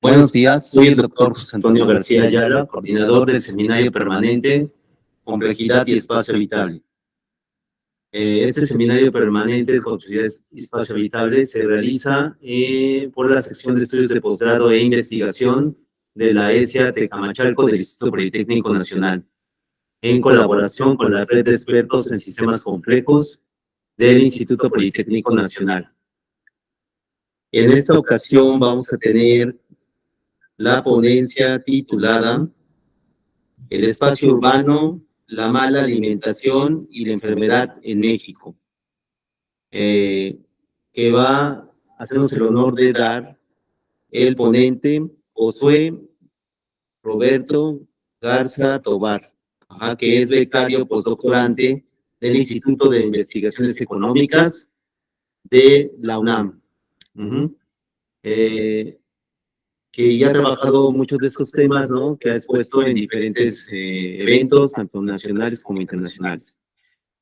Buenos días, soy el doctor José Antonio García Ayala, coordinador del Seminario Permanente Complejidad y Espacio Habitable. Este Seminario Permanente de Complejidad y Espacio Habitable se realiza por la sección de estudios de posgrado e investigación de la ESIA Tecamachalco del Instituto Politécnico Nacional, en colaboración con la red de expertos en sistemas complejos del Instituto Politécnico Nacional. En esta ocasión vamos a tener la ponencia titulada El espacio urbano, la mala alimentación y la enfermedad en México, que va a hacernos el honor de dar el ponente Josué Roberto Garza Tobar, que es becario postdoctorante del Instituto de Investigaciones Económicas de la UNAM. Que ya ha trabajado muchos de estos temas, ¿no? Que ha expuesto en diferentes eventos, tanto nacionales como internacionales.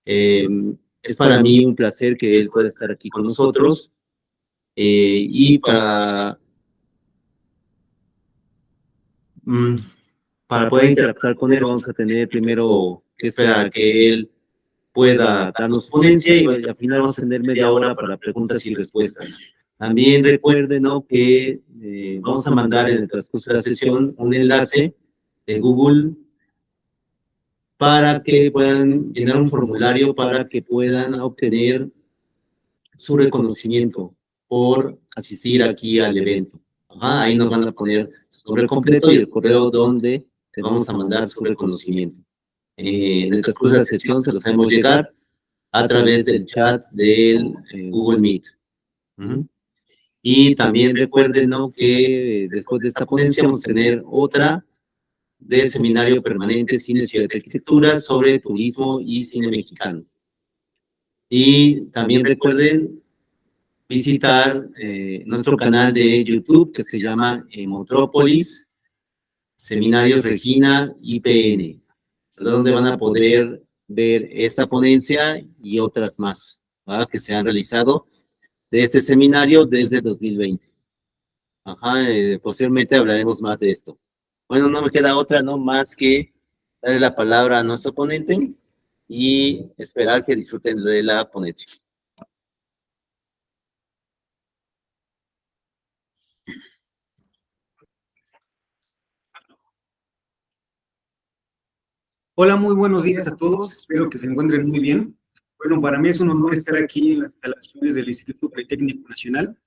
Es para mí un placer que él pueda estar aquí con nosotros y para poder interactuar con él vamos a tener primero que esperar a que él pueda darnos ponencia y al final vamos a tener media hora para preguntas y respuestas. También recuerden, ¿no?, que vamos a mandar en el transcurso de la sesión un enlace de Google para que puedan llenar un formulario para que puedan obtener su reconocimiento por asistir aquí al evento. Ahí nos van a poner su nombre completo y el correo donde le vamos a mandar su reconocimiento. En el transcurso de la sesión se los hacemos llegar a través del chat del Google Meet. Y también recuerden, ¿no?, que después de esta ponencia vamos a tener otra del Seminario Permanente Cine, Ciudad y Arquitectura sobre turismo y cine mexicano. Y también recuerden visitar nuestro canal de YouTube que se llama Metrópolis Seminarios Regina IPN, donde van a poder ver esta ponencia y otras más, ¿verdad?, que se han realizado de este seminario desde 2020. Posteriormente hablaremos más de esto. Bueno, no me queda otra, no más que darle la palabra a nuestro ponente y esperar que disfruten de la ponencia. Hola, muy buenos días a todos, espero que se encuentren muy bien. Bueno, para mí es un honor estar aquí en las instalaciones del Instituto Politécnico Nacional,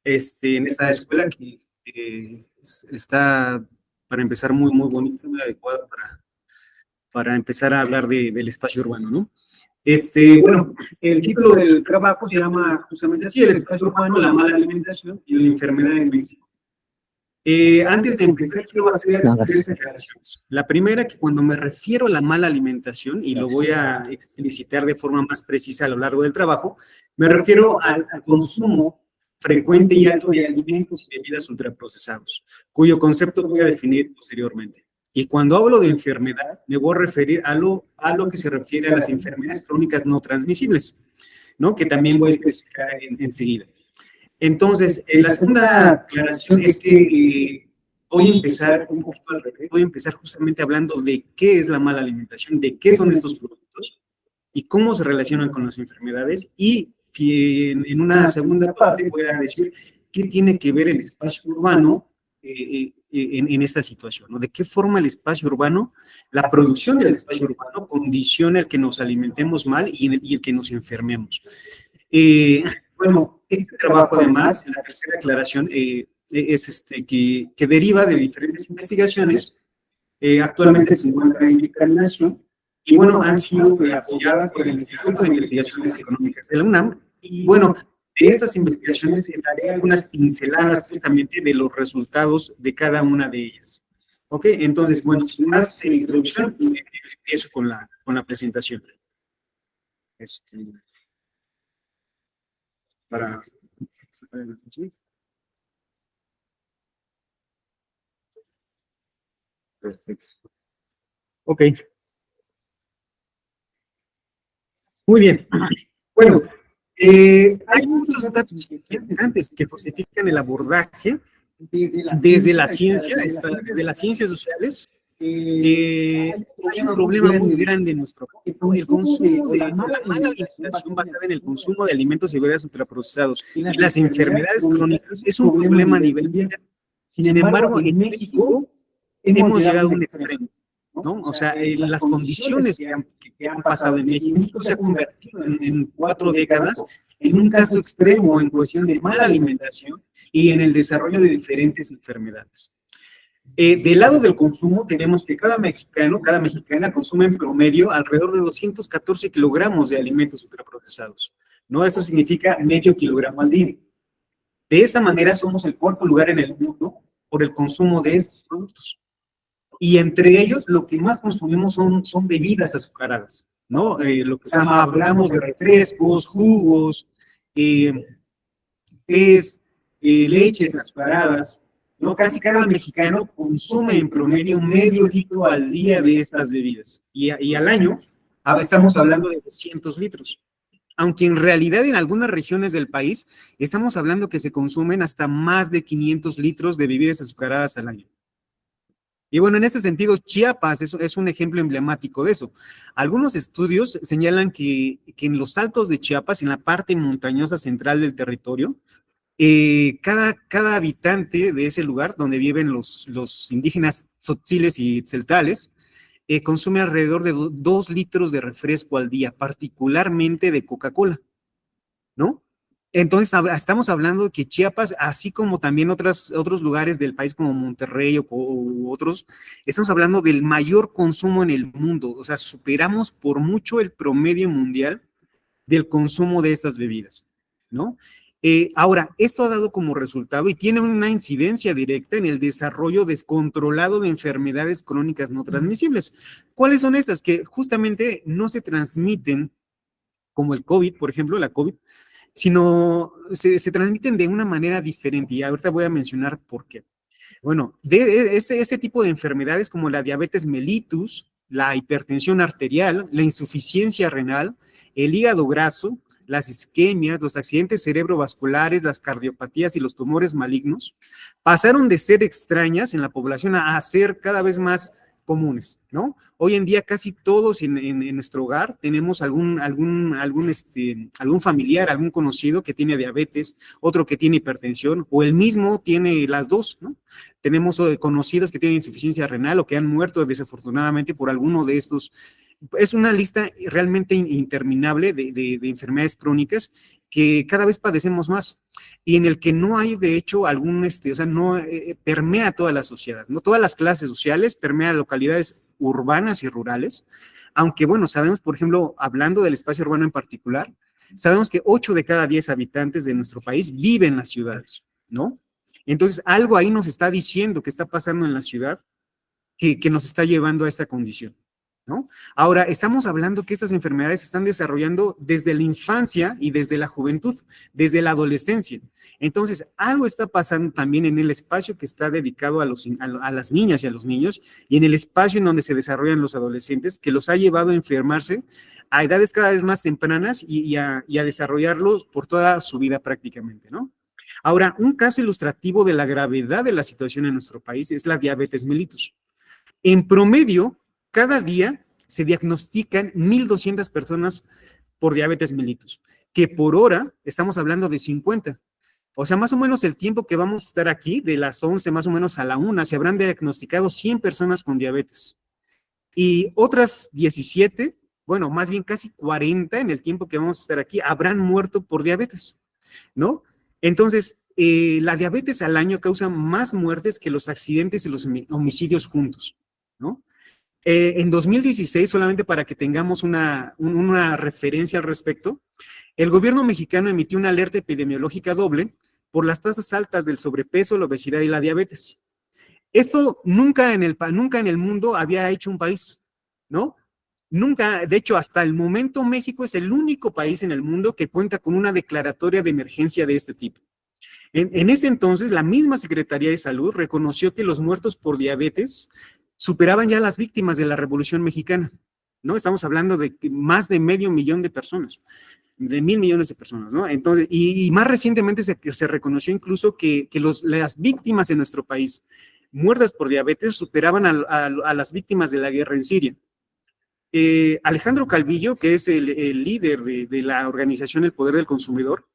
en esta escuela que está, para empezar, muy bonita, muy adecuada para empezar a hablar del espacio urbano, ¿no? Bueno, el título del trabajo se llama justamente así, el espacio urbano, la mala alimentación y la enfermedad en México. Antes de empezar, quiero hacer tres declaraciones. La primera, que cuando me refiero a la mala alimentación, y lo voy a explicitar de forma más precisa a lo largo del trabajo, me refiero al consumo frecuente y alto de alimentos y bebidas ultraprocesados, cuyo concepto voy a definir posteriormente. Y cuando hablo de enfermedad, me voy a referir a lo que se refiere a las enfermedades crónicas no transmisibles, ¿no?, que también voy a especificar enseguida. Entonces, la segunda aclaración es que voy a empezar un poquito al revés, voy a empezar justamente hablando de qué es la mala alimentación, de qué son estos productos y cómo se relacionan con las enfermedades, y en una segunda parte voy a decir qué tiene que ver el espacio urbano en esta situación, ¿no? De qué forma el espacio urbano, la producción del espacio urbano condiciona el que nos alimentemos mal y el que nos enfermemos. Bueno, este trabajo, además, la tercera aclaración, es que deriva de diferentes investigaciones. Actualmente se encuentra en dictaminación y, bueno, han sido apoyadas por el Instituto de Investigaciones Económicas de la UNAM. Y, bueno, de estas investigaciones daré algunas pinceladas justamente de los resultados de cada una de ellas. ¿Ok? Entonces, bueno, sin más introducción, empiezo con la presentación. Perfecto. Ok. Muy bien. Bueno, hay muchos datos interesantes que justifican el abordaje desde las ciencias sociales, hay un problema muy grande en nuestro país. El consumo de la mala alimentación basada en el consumo de alimentos y bebidas ultraprocesados y las enfermedades crónicas es un problema a nivel mundial. Sin embargo, en México hemos llegado a un extremo, ¿no? O sea, las condiciones que han pasado en México se han convertido en 4 décadas en un caso extremo en cuestión de mala alimentación y en el desarrollo de diferentes enfermedades. Del lado del consumo, tenemos que cada mexicano, cada mexicana consume en promedio alrededor de 214 kilogramos de alimentos ultraprocesados, ¿no? Eso significa medio kilogramo al día. De esa manera, somos el 4º lugar en el mundo por el consumo de estos productos. Y entre ellos, lo que más consumimos son bebidas azucaradas, ¿no? Lo que se llama, hablamos de refrescos, jugos, leches azucaradas, ¿no? Casi cada mexicano consume en promedio medio litro al día de estas bebidas. Y al año estamos hablando de 200 litros. Aunque en realidad en algunas regiones del país estamos hablando que se consumen hasta más de 500 litros de bebidas azucaradas al año. Y bueno, en este sentido, Chiapas es un ejemplo emblemático de eso. Algunos estudios señalan que en los altos de Chiapas, en la parte montañosa central del territorio, cada habitante de ese lugar donde viven los indígenas tzotziles y tzeltales, consume alrededor de 2 litros de refresco al día, particularmente de Coca-Cola, ¿no? Entonces, estamos hablando de que Chiapas, así como también otros lugares del país como Monterrey u otros, estamos hablando del mayor consumo en el mundo. O sea, superamos por mucho el promedio mundial del consumo de estas bebidas, ¿no? Ahora, esto ha dado como resultado y tiene una incidencia directa en el desarrollo descontrolado de enfermedades crónicas no transmisibles. ¿Cuáles son estas? Que justamente no se transmiten, como el COVID, por ejemplo, la COVID, sino se transmiten de una manera diferente. Y ahorita voy a mencionar por qué. Bueno, ese tipo de enfermedades como la diabetes mellitus, la hipertensión arterial, la insuficiencia renal, el hígado graso, las isquemias, los accidentes cerebrovasculares, las cardiopatías y los tumores malignos, pasaron de ser extrañas en la población a ser cada vez más comunes, ¿no? Hoy en día casi todos en nuestro hogar tenemos algún familiar, algún conocido que tiene diabetes, otro que tiene hipertensión, o el mismo tiene las dos, ¿no? Tenemos conocidos que tienen insuficiencia renal o que han muerto desafortunadamente por alguno de estos. Es una lista realmente interminable de enfermedades crónicas que cada vez padecemos más y en el que no hay de hecho no permea toda la sociedad, no todas las clases sociales, permea localidades urbanas y rurales, aunque bueno, sabemos, por ejemplo, hablando del espacio urbano en particular, sabemos que 8 de cada 10 habitantes de nuestro país viven en las ciudades, ¿no? Entonces, algo ahí nos está diciendo que está pasando en la ciudad que nos está llevando a esta condición, ¿no? Ahora, estamos hablando que estas enfermedades se están desarrollando desde la infancia y desde la juventud, desde la adolescencia. Entonces, algo está pasando también en el espacio que está dedicado a las niñas y a los niños y en el espacio en donde se desarrollan los adolescentes, que los ha llevado a enfermarse a edades cada vez más tempranas y a desarrollarlos por toda su vida prácticamente, ¿no? Ahora, un caso ilustrativo de la gravedad de la situación en nuestro país es la diabetes mellitus. En promedio, cada día se diagnostican 1,200 personas por diabetes mellitus, que por hora estamos hablando de 50. O sea, más o menos el tiempo que vamos a estar aquí, de las 11 más o menos a la 1, se habrán diagnosticado 100 personas con diabetes. Y otras 17, bueno, más bien casi 40 en el tiempo que vamos a estar aquí, habrán muerto por diabetes, ¿no? Entonces, la diabetes al año causa más muertes que los accidentes y los homicidios juntos, ¿no? En 2016, solamente para que tengamos una referencia al respecto, el gobierno mexicano emitió una alerta epidemiológica doble por las tasas altas del sobrepeso, la obesidad y la diabetes. Esto nunca en el mundo había hecho un país, ¿no? Nunca, de hecho, hasta el momento México es el único país en el mundo que cuenta con una declaratoria de emergencia de este tipo. En ese entonces, la misma Secretaría de Salud reconoció que los muertos por diabetes superaban ya las víctimas de la Revolución Mexicana, ¿no? Estamos hablando de más de 500,000 de personas. de 1.000 millones de personas, ¿no? Entonces, y más recientemente se reconoció incluso que las víctimas en nuestro país muertas por diabetes superaban a las víctimas de la guerra en Siria. Alejandro Calvillo, que es el líder de la organización El Poder del Consumidor,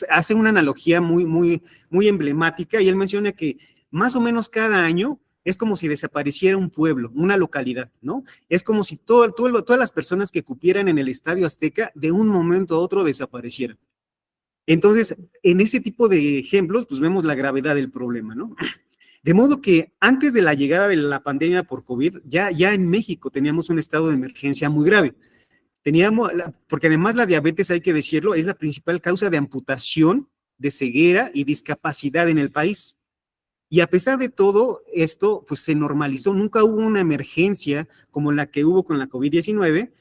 hace una analogía muy emblemática, y él menciona que más o menos cada año es como si desapareciera un pueblo, una localidad, ¿no? Es como si todas las personas que cupieran en el Estadio Azteca de un momento a otro desaparecieran. Entonces, en ese tipo de ejemplos, pues vemos la gravedad del problema, ¿no? De modo que antes de la llegada de la pandemia por COVID, ya en México teníamos un estado de emergencia muy grave. Porque además la diabetes, hay que decirlo, es la principal causa de amputación, de ceguera y discapacidad en el país. Y a pesar de todo esto, pues se normalizó. Nunca hubo una emergencia como la que hubo con la COVID-19,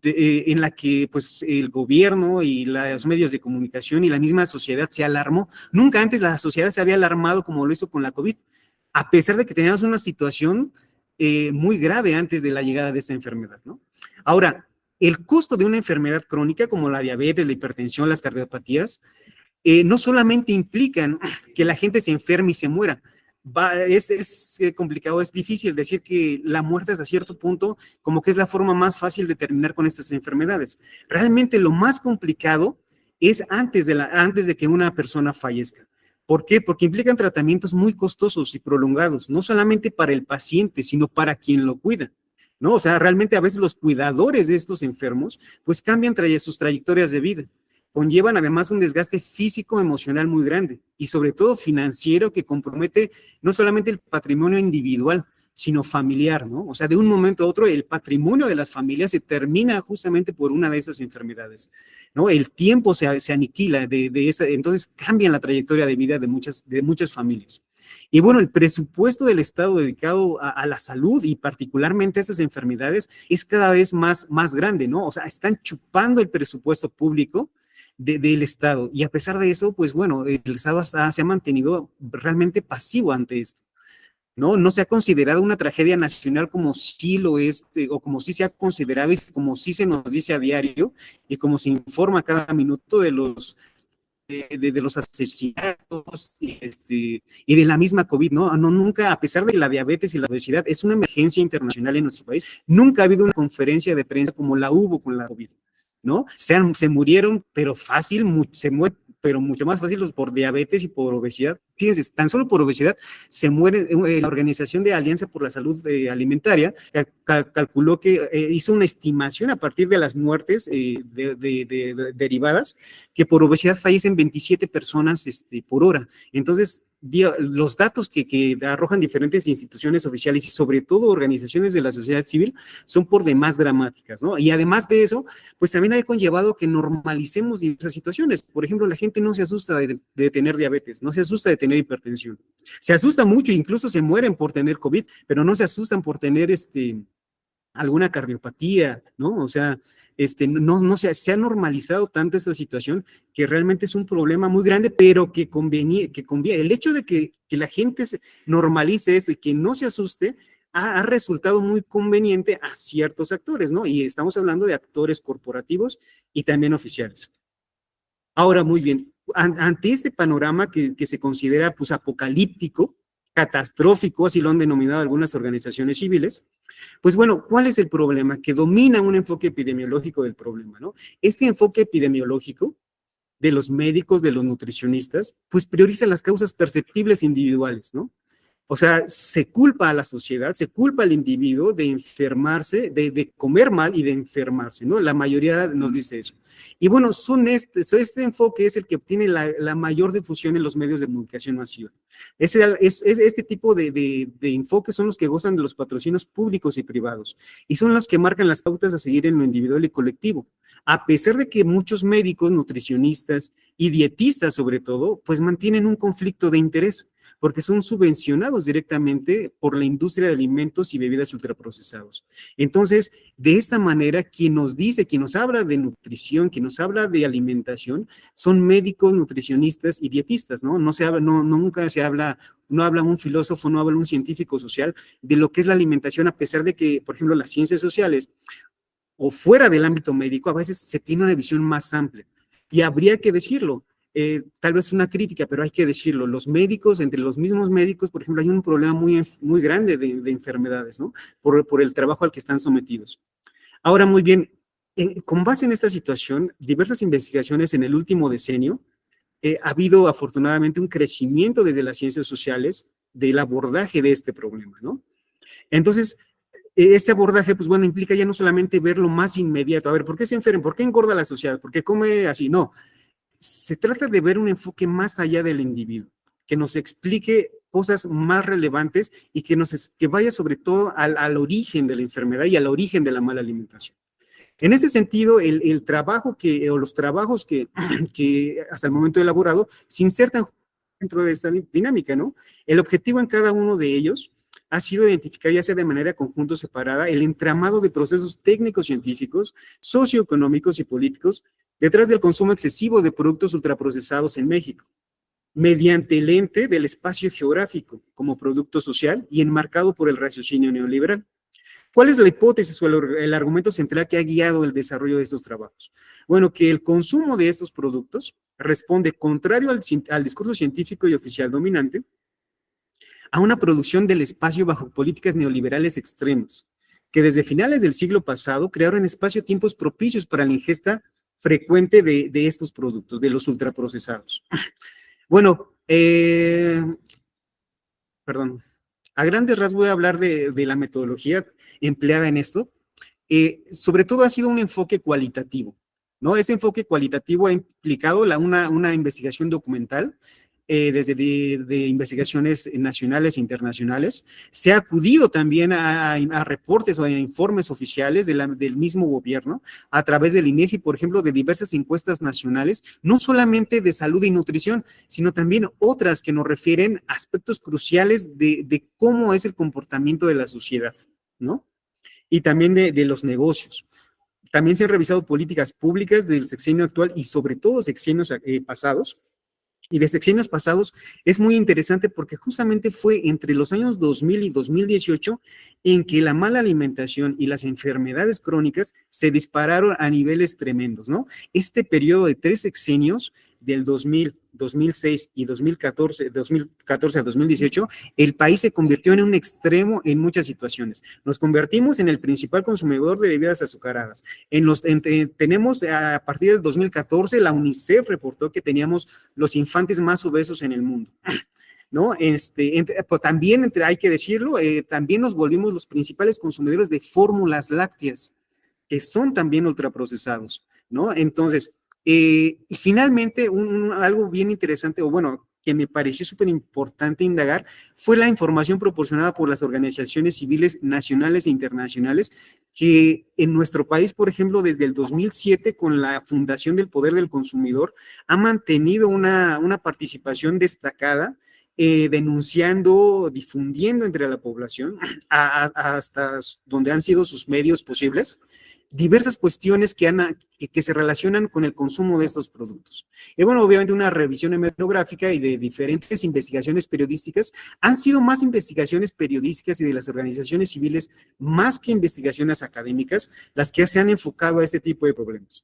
en la que pues el gobierno y los medios de comunicación y la misma sociedad se alarmó. Nunca antes la sociedad se había alarmado como lo hizo con la COVID, a pesar de que teníamos una situación muy grave antes de la llegada de esta enfermedad, ¿no? Ahora, el costo de una enfermedad crónica como la diabetes, la hipertensión, las cardiopatías, no solamente implican que la gente se enferme y se muera. Es complicado, es difícil decir que la muerte hasta cierto punto como que es la forma más fácil de terminar con estas enfermedades. Realmente lo más complicado es antes de que una persona fallezca. ¿Por qué? Porque implican tratamientos muy costosos y prolongados, no solamente para el paciente, sino para quien lo cuida, ¿no? O sea, realmente a veces los cuidadores de estos enfermos pues cambian sus trayectorias de vida. Conllevan además un desgaste físico, emocional muy grande y sobre todo financiero, que compromete no solamente el patrimonio individual, sino familiar, ¿no? O sea, de un momento a otro el patrimonio de las familias se termina justamente por una de esas enfermedades, ¿no? El tiempo se aniquila entonces cambian la trayectoria de vida de muchas familias. Y bueno, el presupuesto del Estado dedicado a la salud y particularmente a esas enfermedades es cada vez más grande, ¿no? O sea, están chupando el presupuesto público del Estado. Y a pesar de eso, pues bueno, el Estado se ha mantenido realmente pasivo ante esto, ¿no? No se ha considerado una tragedia nacional como sí lo es, o como sí se ha considerado y como sí se nos dice a diario y como se informa cada minuto de los asesinatos y de la misma COVID, ¿no? Nunca, a pesar de la diabetes y la obesidad, es una emergencia internacional en nuestro país. Nunca ha habido una conferencia de prensa como la hubo con la COVID, ¿no? Se murieron, pero fácil, se mueren, pero mucho más fácil por diabetes y por obesidad. Fíjense, tan solo por obesidad se muere. La Organización de Alianza por la Salud Alimentaria calculó que hizo una estimación a partir de las muertes derivadas, que por obesidad fallecen 27 personas por hora. Entonces, los datos que arrojan diferentes instituciones oficiales y sobre todo organizaciones de la sociedad civil son por demás dramáticas, ¿no? Y además de eso, pues también ha conllevado que normalicemos diversas situaciones. Por ejemplo, la gente no se asusta de tener diabetes, no se asusta de tener hipertensión. Se asusta mucho, incluso se mueren por tener COVID, pero no se asustan por tener alguna cardiopatía, ¿no? O sea, no se ha normalizado tanto esta situación que realmente es un problema muy grande, pero que conviene. El hecho de que la gente normalice eso y que no se asuste ha resultado muy conveniente a ciertos actores, ¿no? Y estamos hablando de actores corporativos y también oficiales. Ahora, muy bien, ante este panorama que se considera pues apocalíptico, catastrófico, así lo han denominado algunas organizaciones civiles, pues bueno, ¿cuál es el problema? Que domina un enfoque epidemiológico del problema, ¿no? Este enfoque epidemiológico de los médicos, de los nutricionistas, pues prioriza las causas perceptibles individuales, ¿no? O sea, se culpa a la sociedad, se culpa al individuo de enfermarse, de comer mal y de enfermarse, ¿no? La mayoría nos dice eso. Y bueno, este enfoque es el que obtiene la mayor difusión en los medios de comunicación masiva. Este tipo de enfoques son los que gozan de los patrocinios públicos y privados y son los que marcan las pautas a seguir en lo individual y colectivo. A pesar de que muchos médicos, nutricionistas y dietistas sobre todo, pues mantienen un conflicto de interés, porque son subvencionados directamente por la industria de alimentos y bebidas ultraprocesados. Entonces, de esta manera, quien nos habla de nutrición, quien nos habla de alimentación, son médicos, nutricionistas y dietistas, ¿no? Nunca se habla, no habla un filósofo, no habla un científico social de lo que es la alimentación, a pesar de que, por ejemplo, las ciencias sociales o fuera del ámbito médico, a veces se tiene una visión más amplia. Y habría que decirlo, tal vez una crítica, pero hay que decirlo, los médicos, entre los mismos médicos, por ejemplo, hay un problema muy grande de enfermedades, ¿no? Por el trabajo al que están sometidos. Ahora, muy bien, con base en esta situación, diversas investigaciones en el último decenio, ha habido afortunadamente un crecimiento desde las ciencias sociales del abordaje de este problema, ¿no? Entonces, este abordaje, pues bueno, implica ya no solamente ver lo más inmediato, a ver, ¿por qué se enferma? ¿Por qué engorda la sociedad? ¿Por qué come así? No, se trata de ver un enfoque más allá del individuo, que nos explique cosas más relevantes y que vaya sobre todo al origen de la enfermedad y al origen de la mala alimentación. En ese sentido, el trabajo o los trabajos que hasta el momento he elaborado se insertan dentro de esta dinámica, ¿no? El objetivo en cada uno de ellos ha sido identificar, ya sea de manera conjunta o separada, el entramado de procesos técnicos, científicos, socioeconómicos y políticos detrás del consumo excesivo de productos ultraprocesados en México, mediante el ente del espacio geográfico como producto social y enmarcado por el raciocinio neoliberal. ¿Cuál es la hipótesis o el argumento central que ha guiado el desarrollo de estos trabajos? Bueno, que el consumo de estos productos responde, contrario al discurso científico y oficial dominante, a una producción del espacio bajo políticas neoliberales extremas, que desde finales del siglo pasado crearon espacio-tiempos propicios para la ingesta frecuente de estos productos, de los ultraprocesados. Bueno, perdón, a grandes rasgos voy a hablar de la metodología empleada en esto. Sobre todo ha sido un enfoque cualitativo, ¿no? Ese enfoque cualitativo ha implicado una investigación documental, desde de investigaciones nacionales e internacionales. Se ha acudido también a reportes o a informes oficiales del mismo gobierno, a través del INEGI, por ejemplo, de diversas encuestas nacionales, no solamente de salud y nutrición, sino también otras que nos refieren a aspectos cruciales de cómo es el comportamiento de la sociedad, ¿no? Y también de los negocios. También se han revisado políticas públicas del sexenio actual y sobre todo sexenios pasados. Y de sexenios pasados es muy interesante porque justamente fue entre los años 2000 y 2018 en que la mala alimentación y las enfermedades crónicas se dispararon a niveles tremendos, ¿no? Este periodo de 3 sexenios, del 2000, 2006 y 2014 al 2018, el país se convirtió en un extremo en muchas situaciones. Nos convertimos en el principal consumidor de bebidas azucaradas. Tenemos a partir del 2014, la UNICEF reportó que teníamos los infantes más obesos en el mundo, ¿no? Pues también, hay que decirlo, también nos volvimos los principales consumidores de fórmulas lácteas, que son también ultraprocesados, ¿no? Entonces, y finalmente, algo bien interesante, o bueno, que me pareció súper importante indagar, fue la información proporcionada por las organizaciones civiles nacionales e internacionales, que en nuestro país, por ejemplo, desde el 2007, con la Fundación del Poder del Consumidor, ha mantenido una participación destacada, denunciando, difundiendo entre la población, hasta donde han sido sus medios posibles, diversas cuestiones que se relacionan con el consumo de estos productos. Y bueno, obviamente una revisión hemerográfica y de diferentes investigaciones periodísticas. Han sido más investigaciones periodísticas y de las organizaciones civiles, más que investigaciones académicas, las que se han enfocado a este tipo de problemas.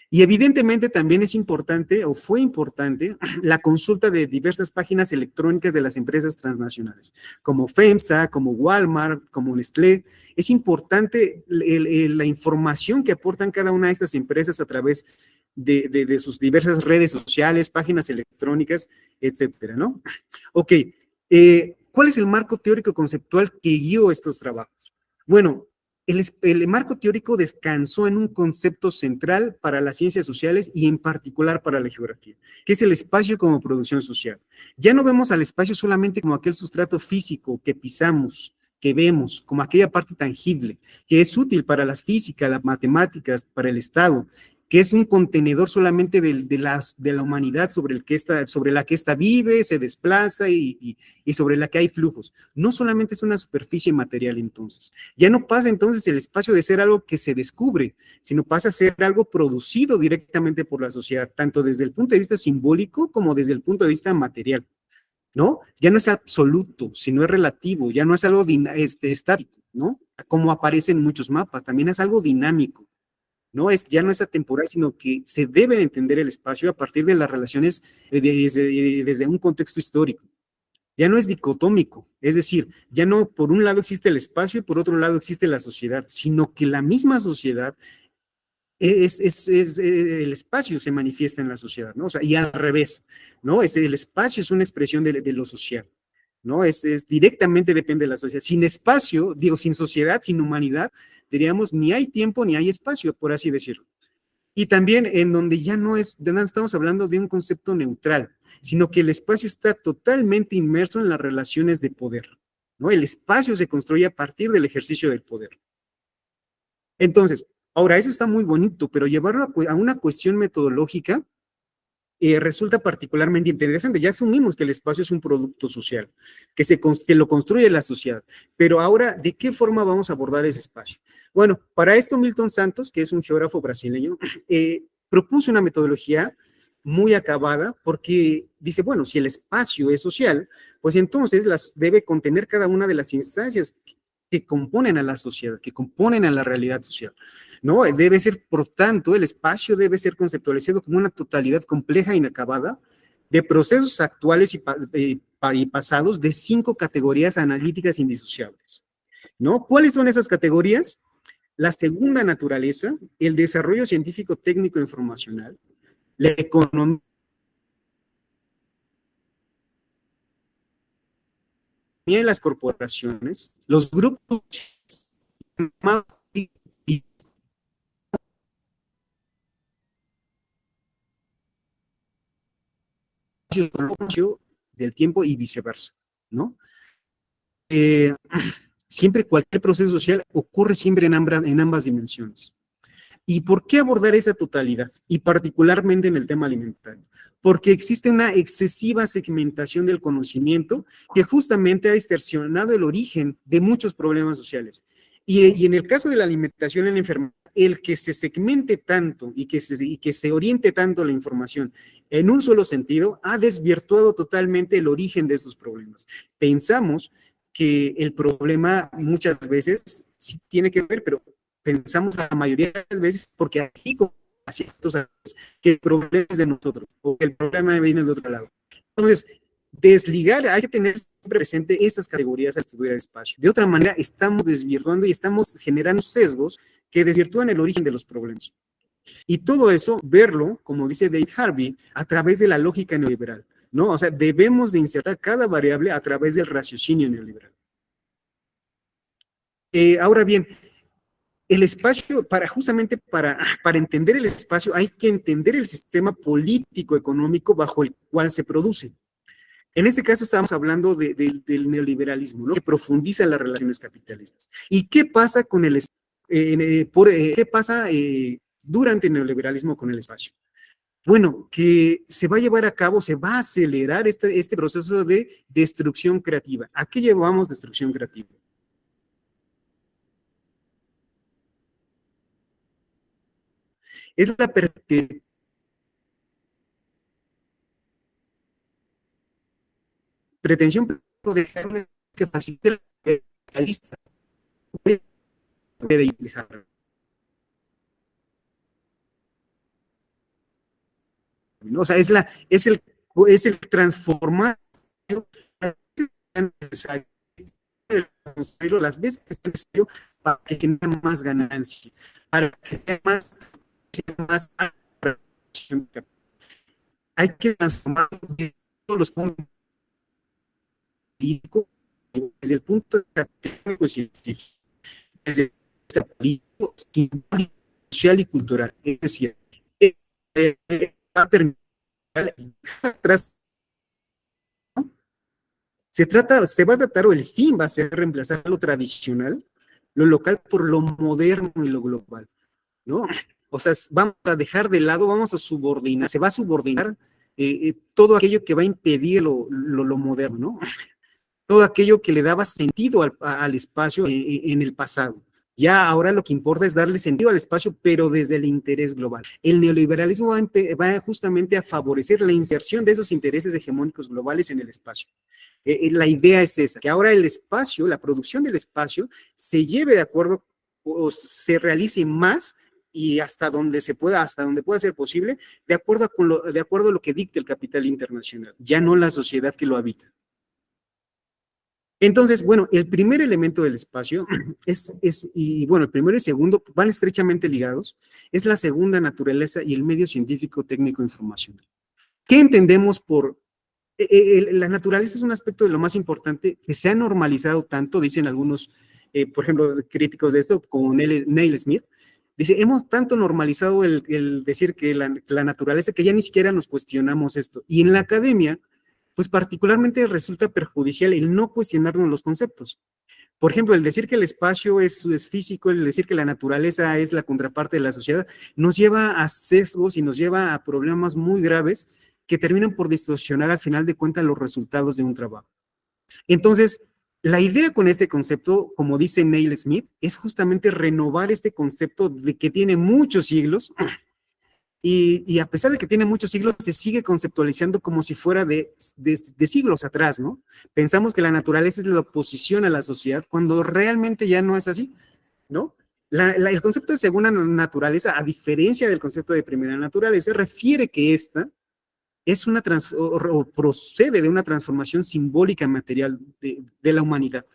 Y evidentemente también es importante, o fue importante, la consulta de diversas páginas electrónicas de las empresas transnacionales, como FEMSA, como Walmart, como Nestlé. Es importante la información que aportan cada una de estas empresas a través de sus diversas redes sociales, páginas electrónicas, etcétera, ¿no? Ok, ¿cuál es el marco teórico conceptual que guió estos trabajos? Bueno, el marco teórico descansó en un concepto central para las ciencias sociales y en particular para la geografía, que es el espacio como producción social. Ya no vemos al espacio solamente como aquel sustrato físico que pisamos, que vemos, como aquella parte tangible, que es útil para las físicas, las matemáticas, para el Estado, que es un contenedor solamente de la humanidad sobre la que ésta vive, se desplaza y sobre la que hay flujos. No solamente es una superficie material entonces. Ya no pasa entonces el espacio de ser algo que se descubre, sino pasa a ser algo producido directamente por la sociedad, tanto desde el punto de vista simbólico como desde el punto de vista material, ¿no? Ya no es absoluto, sino es relativo, ya no es algo estático, ¿no? Como aparece en muchos mapas, también es algo dinámico, ¿no? Ya no es atemporal, sino que se debe entender el espacio a partir de las relaciones desde un contexto histórico. Ya no es dicotómico, es decir, ya no por un lado existe el espacio y por otro lado existe la sociedad, sino que la misma sociedad el espacio se manifiesta en la sociedad, ¿no? O sea, y al revés, ¿no? El espacio es una expresión de lo social, ¿no? Directamente depende de la sociedad. Sin espacio, digo, sin sociedad, sin humanidad, diríamos, ni hay tiempo ni hay espacio, por así decirlo. Y también en donde ya no estamos hablando de un concepto neutral, sino que el espacio está totalmente inmerso en las relaciones de poder, ¿no? El espacio se construye a partir del ejercicio del poder. Entonces, ahora, eso está muy bonito, pero llevarlo a una cuestión metodológica resulta particularmente interesante. Ya asumimos que el espacio es un producto social, que lo construye la sociedad. Pero ahora, ¿de qué forma vamos a abordar ese espacio? Bueno, para esto Milton Santos, que es un geógrafo brasileño, propuso una metodología muy acabada porque dice, bueno, si el espacio es social, pues entonces debe contener cada una de las instancias que componen a la sociedad, que componen a la realidad social. ¿No? Debe ser, por tanto, el espacio debe ser conceptualizado como una totalidad compleja e inacabada de procesos actuales y pasados de 5 categorías analíticas indisociables, ¿no? ¿Cuáles son esas categorías? La segunda naturaleza, el desarrollo científico, técnico e informacional, la economía de las corporaciones, los grupos del tiempo y viceversa, ¿no? Siempre cualquier proceso social ocurre siempre en ambas dimensiones. ¿Y por qué abordar esa totalidad? Y particularmente en el tema alimentario. Porque existe una excesiva segmentación del conocimiento que justamente ha distorsionado el origen de muchos problemas sociales. Y en el caso de la alimentación en la enfermedad, el que se segmente tanto y que se oriente tanto la información en un solo sentido ha desvirtuado totalmente el origen de esos problemas. Pensamos que el problema muchas veces sí tiene que ver, pero pensamos la mayoría de las veces, porque aquí como ciertos que el problema es de nosotros, o que el problema viene de otro lado. Entonces, desligar, hay que tener siempre presente estas categorías a estudiar el espacio. De otra manera, estamos desvirtuando y estamos generando sesgos que desvirtúan el origen de los problemas. Y todo eso, verlo, como dice Dave Harvey, a través de la lógica neoliberal, ¿no? O sea, debemos de insertar cada variable a través del raciocinio neoliberal. Ahora bien, el espacio, justamente para entender el espacio, hay que entender el sistema político-económico bajo el cual se produce. En este caso estamos hablando del neoliberalismo, ¿no? Que profundiza las relaciones capitalistas. ¿Y qué pasa con qué pasa durante el neoliberalismo con el espacio? Bueno, que se va a llevar a cabo, se va a acelerar este proceso de destrucción creativa. ¿A qué llevamos destrucción creativa? Es la pretensión de que facilite la lista de dejar. O sea, es el transformar necesario las veces que es necesario para que genere más ganancia, para que sea más hay que transformar todos los puntos políticos desde el punto académico científico, desde el político, social y cultural. Es decir, va a permitir se va a tratar, o el fin va a ser reemplazar lo tradicional, lo local, por lo moderno y lo global, ¿no? O sea, vamos a dejar de lado, vamos a subordinar, se va a subordinar todo aquello que va a impedir lo moderno, ¿no? Todo aquello que le daba sentido al espacio en el pasado. Ya ahora lo que importa es darle sentido al espacio, pero desde el interés global. El neoliberalismo va justamente a favorecer la inserción de esos intereses hegemónicos globales en el espacio. La idea es esa, que ahora el espacio, la producción del espacio, se lleve de acuerdo o se realice más y hasta donde pueda ser posible, de acuerdo a lo que dicta el capital internacional, ya no la sociedad que lo habita. Entonces, bueno, el primer elemento del espacio y bueno, el primero y segundo van estrechamente ligados, es la segunda naturaleza y el medio científico, técnico, informacional. ¿Qué entendemos por la naturaleza? Es un aspecto de lo más importante que se ha normalizado tanto, dicen algunos, por ejemplo, críticos de esto, como Neil Smith, dice, hemos tanto normalizado el decir que la naturaleza que ya ni siquiera nos cuestionamos esto. Y en la academia, pues particularmente resulta perjudicial el no cuestionarnos los conceptos. Por ejemplo, el decir que el espacio es físico, el decir que la naturaleza es la contraparte de la sociedad, nos lleva a sesgos y nos lleva a problemas muy graves que terminan por distorsionar al final de cuentas los resultados de un trabajo. Entonces, la idea con este concepto, como dice Neil Smith, es justamente renovar este concepto de que tiene muchos siglos, y a pesar de que tiene muchos siglos, se sigue conceptualizando como si fuera de siglos atrás, ¿no? Pensamos que la naturaleza es la oposición a la sociedad, cuando realmente ya no es así, ¿no? El concepto de segunda naturaleza, a diferencia del concepto de primera naturaleza, refiere que esta es o procede de una transformación simbólica material de la humanidad.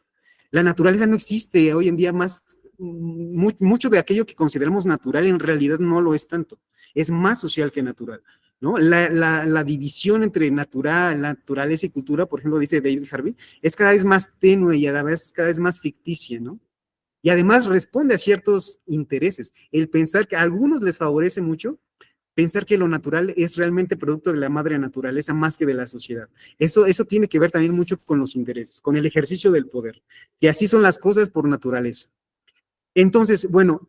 La naturaleza no existe hoy en día más, mucho de aquello que consideramos natural en realidad no lo es tanto, es más social que natural, ¿no? La división entre naturaleza y cultura, por ejemplo, dice David Harvey, es cada vez más tenue y a la vez cada vez más ficticia, ¿no? Y además responde a ciertos intereses. El pensar que a algunos les favorece mucho pensar que lo natural es realmente producto de la madre naturaleza más que de la sociedad. Eso tiene que ver también mucho con los intereses, con el ejercicio del poder, que así son las cosas por naturaleza. Entonces, bueno,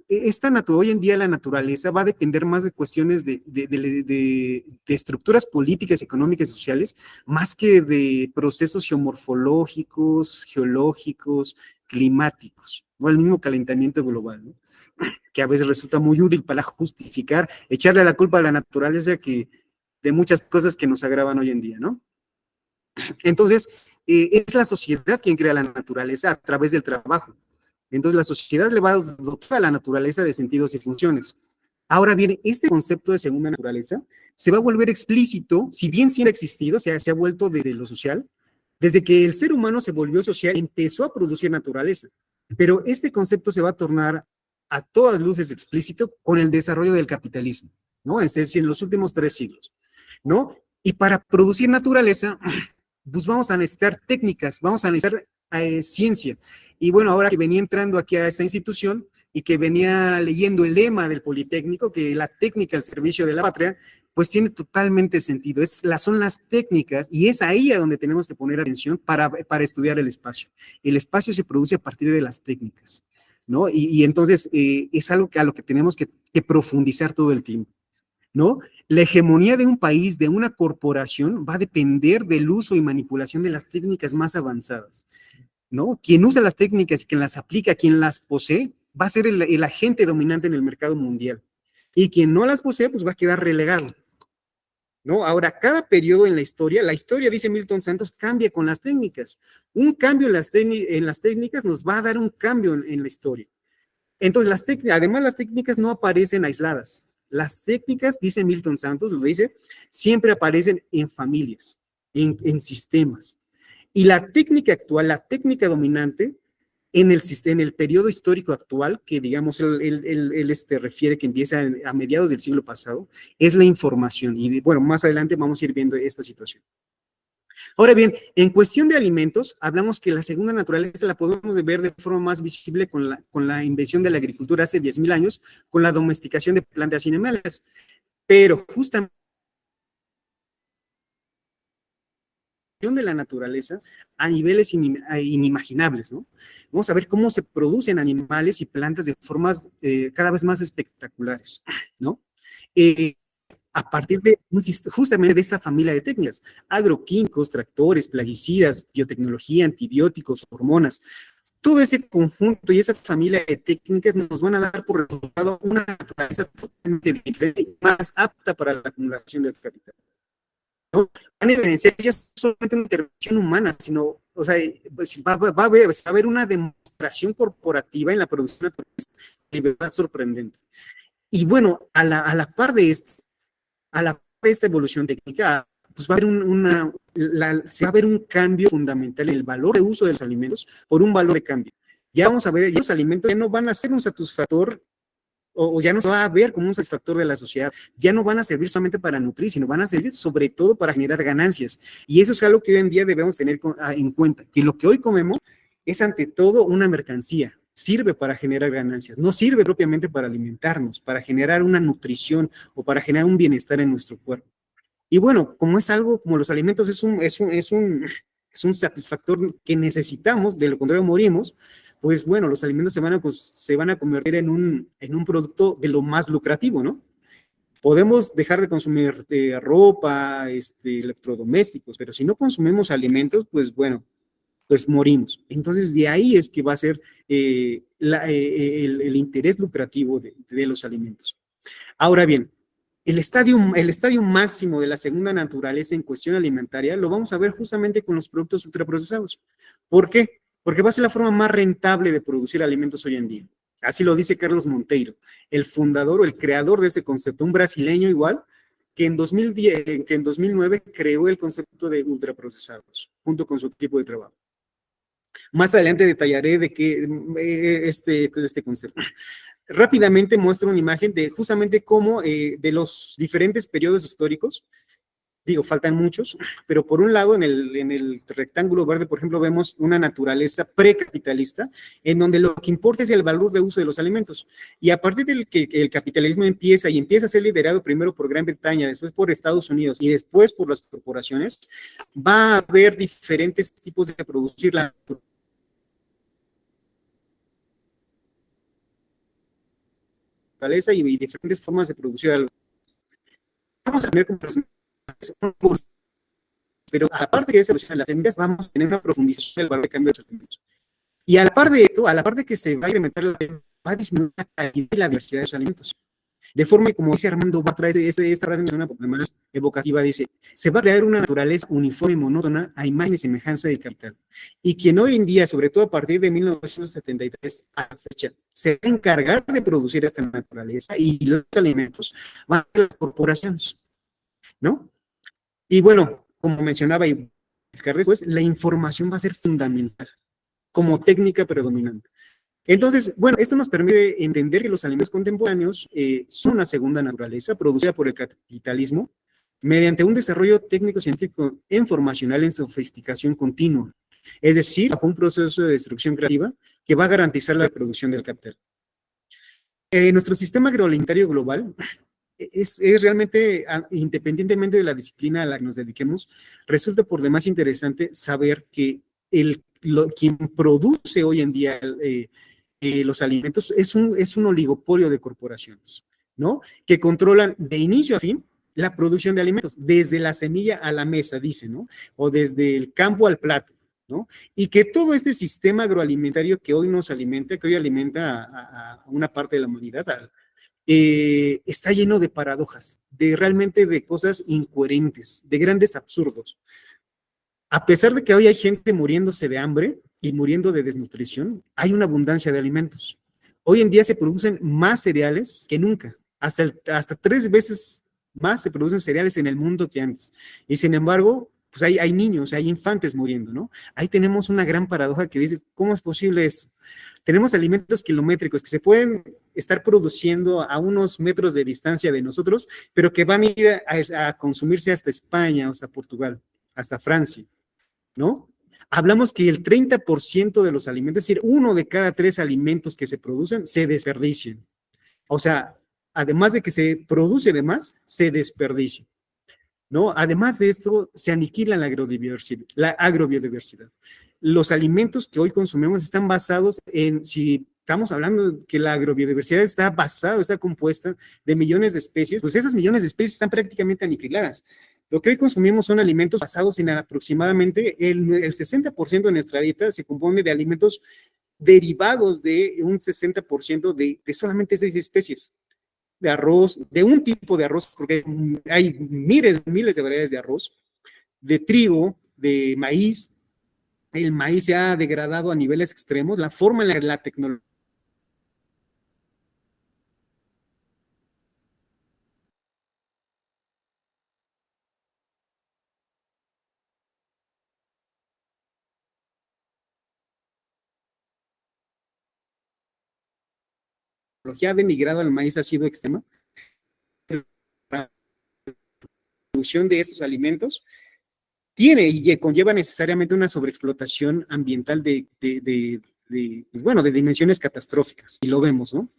hoy en día la naturaleza va a depender más de cuestiones de estructuras políticas, económicas y sociales, más que de procesos geomorfológicos, geológicos, climáticos, ¿no? El mismo calentamiento global, ¿no? Que a veces resulta muy útil para justificar, echarle la culpa a la naturaleza de muchas cosas que nos agravan hoy en día, ¿no? Entonces, es la sociedad quien crea la naturaleza a través del trabajo. Entonces, la sociedad le va a dotar a la naturaleza de sentidos y funciones. Ahora bien, este concepto de segunda naturaleza se va a volver explícito, si bien siempre ha existido, se ha vuelto desde lo social, desde que el ser humano se volvió social, empezó a producir naturaleza. Pero este concepto se va a tornar a todas luces explícito con el desarrollo del capitalismo, ¿no? Es decir, en los últimos 3 siglos, ¿no? Y para producir naturaleza, pues vamos a necesitar técnicas, vamos a necesitar ciencia. Y bueno, ahora que venía entrando aquí a esta institución y que venía leyendo el lema del Politécnico, que la técnica al servicio de la patria, pues tiene totalmente sentido. Son las técnicas y es ahí a donde tenemos que poner atención para estudiar el espacio. El espacio se produce a partir de las técnicas, ¿no? Y entonces es algo a lo que tenemos que profundizar todo el tiempo, ¿no? La hegemonía de un país, de una corporación, va a depender del uso y manipulación de las técnicas más avanzadas, ¿no? Quien usa las técnicas y quien las aplica, quien las posee, va a ser el agente dominante en el mercado mundial. Y quien no las posee, pues va a quedar relegado, ¿no? Ahora, cada periodo en la historia, dice Milton Santos, cambia con las técnicas. Un cambio en las técnicas nos va a dar un cambio en la historia. Entonces, además las técnicas no aparecen aisladas. Las técnicas, dice Milton Santos, lo dice, siempre aparecen en familias, en sistemas. Y la técnica actual, la técnica dominante en el periodo histórico actual, que digamos él refiere que empieza a mediados del siglo pasado, es la información. Y bueno, más adelante vamos a ir viendo esta situación. Ahora bien, en cuestión de alimentos, hablamos que la segunda naturaleza la podemos ver de forma más visible con la invención de la agricultura hace 10,000 años, con la domesticación de plantas y animales. Pero justamente de la naturaleza a niveles inimaginables, ¿no? Vamos a ver cómo se producen animales y plantas de formas cada vez más espectaculares, ¿no? A partir de justamente de esta familia de técnicas, agroquímicos, tractores, plaguicidas, biotecnología, antibióticos, hormonas, todo ese conjunto y esa familia de técnicas nos van a dar por resultado una naturaleza totalmente diferente y más apta para la acumulación del capital. ¿no? Van a evidenciar ya solamente una intervención humana, sino, o sea, pues va a haber una demostración corporativa en la producción de verdad sorprendente. Y bueno, a la par de esto, a la par de esta evolución técnica, pues va a haber se va a ver un cambio fundamental en el valor de uso de los alimentos por un valor de cambio. Ya vamos a ver, ya los alimentos ya no van a ser un satisfactor o ya no se va a ver como un satisfactor de la sociedad, ya no van a servir solamente para nutrir, sino van a servir sobre todo para generar ganancias. Y eso es algo que hoy en día debemos tener en cuenta, que lo que hoy comemos es ante todo una mercancía, sirve para generar ganancias, no sirve propiamente para alimentarnos, para generar una nutrición o para generar un bienestar en nuestro cuerpo. Y bueno, como es algo, como los alimentos es un satisfactor que necesitamos, de lo contrario morimos, pues bueno, los alimentos se van a convertir en un producto de lo más lucrativo, ¿no? Podemos dejar de consumir ropa, electrodomésticos, pero si no consumimos alimentos, pues bueno, pues morimos. Entonces, de ahí es que va a ser el interés lucrativo de los alimentos. Ahora bien, el estadio máximo de la segunda naturaleza en cuestión alimentaria lo vamos a ver justamente con los productos ultraprocesados. ¿Por qué? Porque va a ser la forma más rentable de producir alimentos hoy en día. Así lo dice Carlos Monteiro, el fundador o el creador de ese concepto, un brasileño igual, que en 2009 creó el concepto de ultraprocesados, junto con su equipo de trabajo. Más adelante detallaré de qué este concepto. Rápidamente muestro una imagen de justamente cómo de los diferentes periodos históricos, digo, faltan muchos, pero por un lado en el rectángulo verde, por ejemplo, vemos una naturaleza precapitalista, en donde lo que importa es el valor de uso de los alimentos. Y a partir del que el capitalismo empieza a ser liderado primero por Gran Bretaña, después por Estados Unidos y después por las corporaciones, va a haber diferentes tipos de producir la naturaleza y diferentes formas de producir algo. Vamos a tener como pero aparte de esa evolución de las técnicas, vamos a tener una profundización del valor de cambio de los alimentos. Y a la par de esto, a la par de que se va a incrementar va a disminuir la calidad y la diversidad de los alimentos. De forma que, como dice Armando Bartra, esta frase menciona porque más evocativa, dice, se va a crear una naturaleza uniforme y monótona a imagen y semejanza del capital. Y quien hoy en día, sobre todo a partir de 1973 a la fecha, se va a encargar de producir esta naturaleza y los alimentos van a ser las corporaciones, ¿no? Y bueno, como mencionaba y después, la información va a ser fundamental como técnica predominante. Entonces, bueno, esto nos permite entender que los alimentos contemporáneos son una segunda naturaleza producida por el capitalismo mediante un desarrollo técnico-científico informacional en sofisticación continua, es decir, bajo un proceso de destrucción creativa que va a garantizar la reproducción del capital. Nuestro sistema agroalimentario global es realmente, independientemente de la disciplina a la que nos dediquemos, resulta por demás interesante saber que quien produce hoy en día los alimentos es un oligopolio de corporaciones, ¿no? Que controlan de inicio a fin la producción de alimentos, desde la semilla a la mesa, dice, ¿no? O desde el campo al plato, ¿no? Y que todo este sistema agroalimentario que hoy nos alimenta, que hoy alimenta a una parte de la humanidad, está lleno de paradojas, realmente de cosas incoherentes, de grandes absurdos. A pesar de que hoy hay gente muriéndose de hambre y muriendo de desnutrición, hay una abundancia de alimentos. Hoy en día se producen más cereales que nunca, hasta 3 veces más se producen cereales en el mundo que antes. Y sin embargo, pues hay niños, hay infantes muriendo, ¿no? Ahí tenemos una gran paradoja que dice, ¿cómo es posible esto? Tenemos alimentos kilométricos que se pueden estar produciendo a unos metros de distancia de nosotros, pero que van a ir a consumirse hasta España, hasta Portugal, hasta Francia, ¿no? Hablamos que el 30% de los alimentos, es decir, 1 de cada 3 alimentos que se producen, se desperdician. O sea, además de que se produce de más, se desperdicia, ¿no? Además de esto, se aniquila la agrobiodiversidad. Los alimentos que hoy consumimos están basados en, si estamos hablando de que la agrobiodiversidad está compuesta de millones de especies, pues esas millones de especies están prácticamente aniquiladas. Lo que hoy consumimos son alimentos basados en aproximadamente el 60% de nuestra dieta se compone de alimentos derivados de un 60% de solamente 6 especies de arroz, de un tipo de arroz, porque hay miles de variedades de arroz, de trigo, de maíz. El maíz se ha degradado a niveles extremos. La forma en la tecnología ha denigrado al maíz ha sido extrema. La producción de estos alimentos tiene y conlleva necesariamente una sobreexplotación ambiental de dimensiones catastróficas, y lo vemos, ¿no?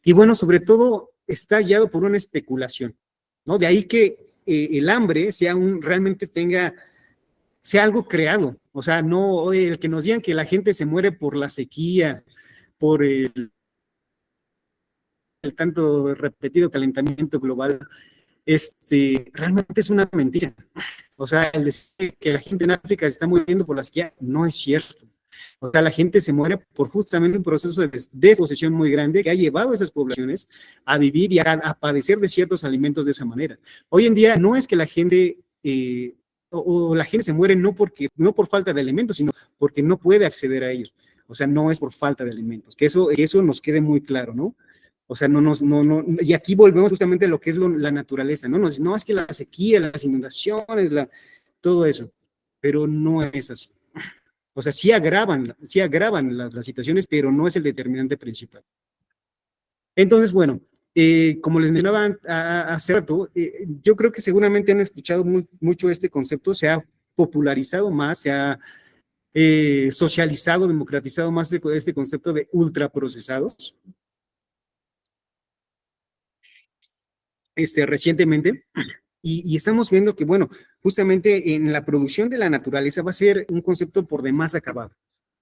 Y bueno, sobre todo está guiado por una especulación, ¿no? De ahí que el hambre realmente sea algo creado, o sea, no el que nos digan que la gente se muere por la sequía, por el tanto repetido calentamiento global, realmente es una mentira. O sea, el decir que la gente en África se está muriendo por la sequía no es cierto. O sea, la gente se muere por justamente un proceso de desposesión muy grande que ha llevado a esas poblaciones a vivir y a padecer de ciertos alimentos de esa manera. Hoy en día no es que la gente o la gente se muere no por falta de alimentos, sino porque no puede acceder a ellos. O sea, no es por falta de alimentos. Que eso nos quede muy claro, ¿no? O sea, y aquí volvemos justamente a lo que es la naturaleza, ¿no? No es que la sequía, las inundaciones, todo eso, pero no es así. O sea, sí agravan las situaciones, pero no es el determinante principal. Entonces, bueno, como les mencionaba hace rato, yo creo que seguramente han escuchado mucho este concepto, se ha popularizado más, se ha socializado, democratizado más este concepto de ultraprocesados. Recientemente, y estamos viendo que, bueno, justamente en la producción de la naturaleza va a ser un concepto por demás acabado,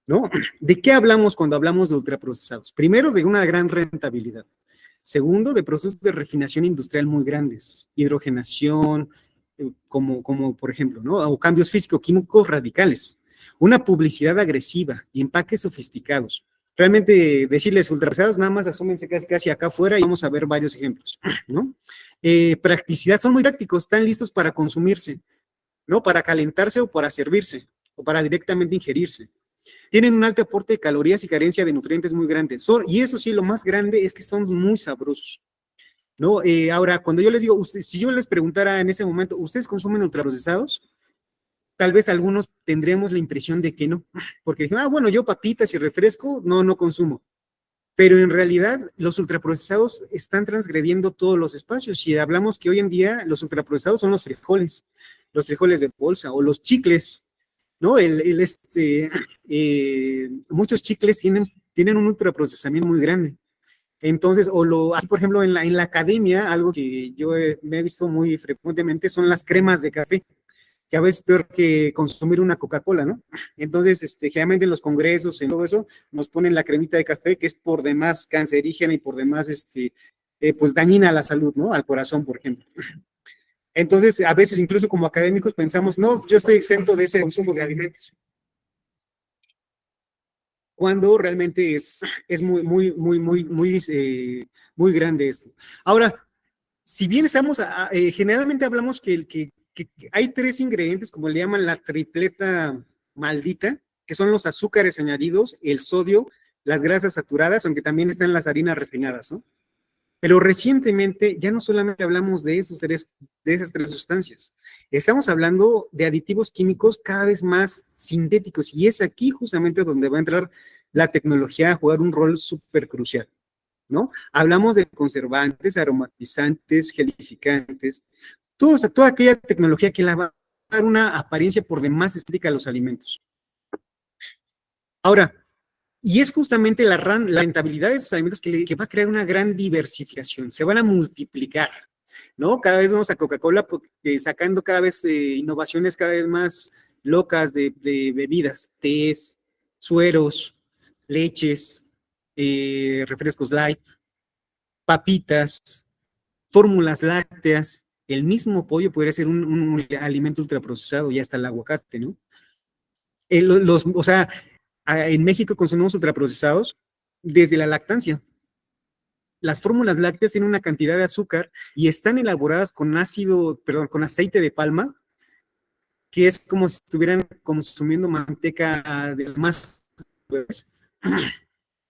¿no? ¿De qué hablamos cuando hablamos de ultraprocesados? Primero, de una gran rentabilidad. Segundo, de procesos de refinación industrial muy grandes, hidrogenación, como por ejemplo, ¿no? O cambios físico-químicos radicales. Una publicidad agresiva y empaques sofisticados. Realmente decirles ultraprocesados, nada más asúmense casi acá afuera y vamos a ver varios ejemplos, ¿no? Practicidad, son muy prácticos, están listos para consumirse, ¿no? Para calentarse o para servirse, o para directamente ingerirse. Tienen un alto aporte de calorías y carencia de nutrientes muy grandes. Y eso sí, lo más grande es que son muy sabrosos, ¿no? Ahora, cuando yo les digo, si yo les preguntara en ese momento, ¿ustedes consumen ultraprocesados? Tal vez algunos tendremos la impresión de que no, porque dicen, bueno, yo papitas y refresco, no consumo. Pero en realidad los ultraprocesados están transgrediendo todos los espacios. Si hablamos que hoy en día los ultraprocesados son los frijoles de bolsa o los chicles, ¿no? Muchos chicles tienen un ultraprocesamiento muy grande. Entonces, aquí, por ejemplo, en la academia, algo que yo me he visto muy frecuentemente son las cremas de café, que a veces es peor que consumir una Coca-Cola, ¿no? Entonces, generalmente en los congresos, en todo eso, nos ponen la cremita de café, que es por demás cancerígena y por demás, pues dañina a la salud, ¿no? Al corazón, por ejemplo. Entonces, a veces incluso como académicos pensamos, no, yo estoy exento de ese consumo de alimentos. Cuando realmente es muy grande esto. Ahora, si bien generalmente hablamos que hay tres ingredientes, como le llaman la tripleta maldita, que son los azúcares añadidos, el sodio, las grasas saturadas, aunque también están las harinas refinadas, ¿no? Pero recientemente ya no solamente hablamos de esas tres sustancias, estamos hablando de aditivos químicos cada vez más sintéticos, y es aquí justamente donde va a entrar la tecnología a jugar un rol súper crucial, ¿no? Hablamos de conservantes, aromatizantes, gelificantes, toda aquella tecnología que le va a dar una apariencia por demás estética a los alimentos. Ahora, y es justamente la rentabilidad de esos alimentos que va a crear una gran diversificación, se van a multiplicar, ¿no? Cada vez vamos a Coca-Cola sacando cada vez innovaciones cada vez más locas de bebidas, tés, sueros, leches, refrescos light, papitas, fórmulas lácteas. El mismo pollo podría ser un alimento ultraprocesado, y hasta el aguacate, ¿no? O sea, en México consumimos ultraprocesados desde la lactancia. Las fórmulas lácteas tienen una cantidad de azúcar y están elaboradas con aceite de palma que es como si estuvieran consumiendo manteca de más.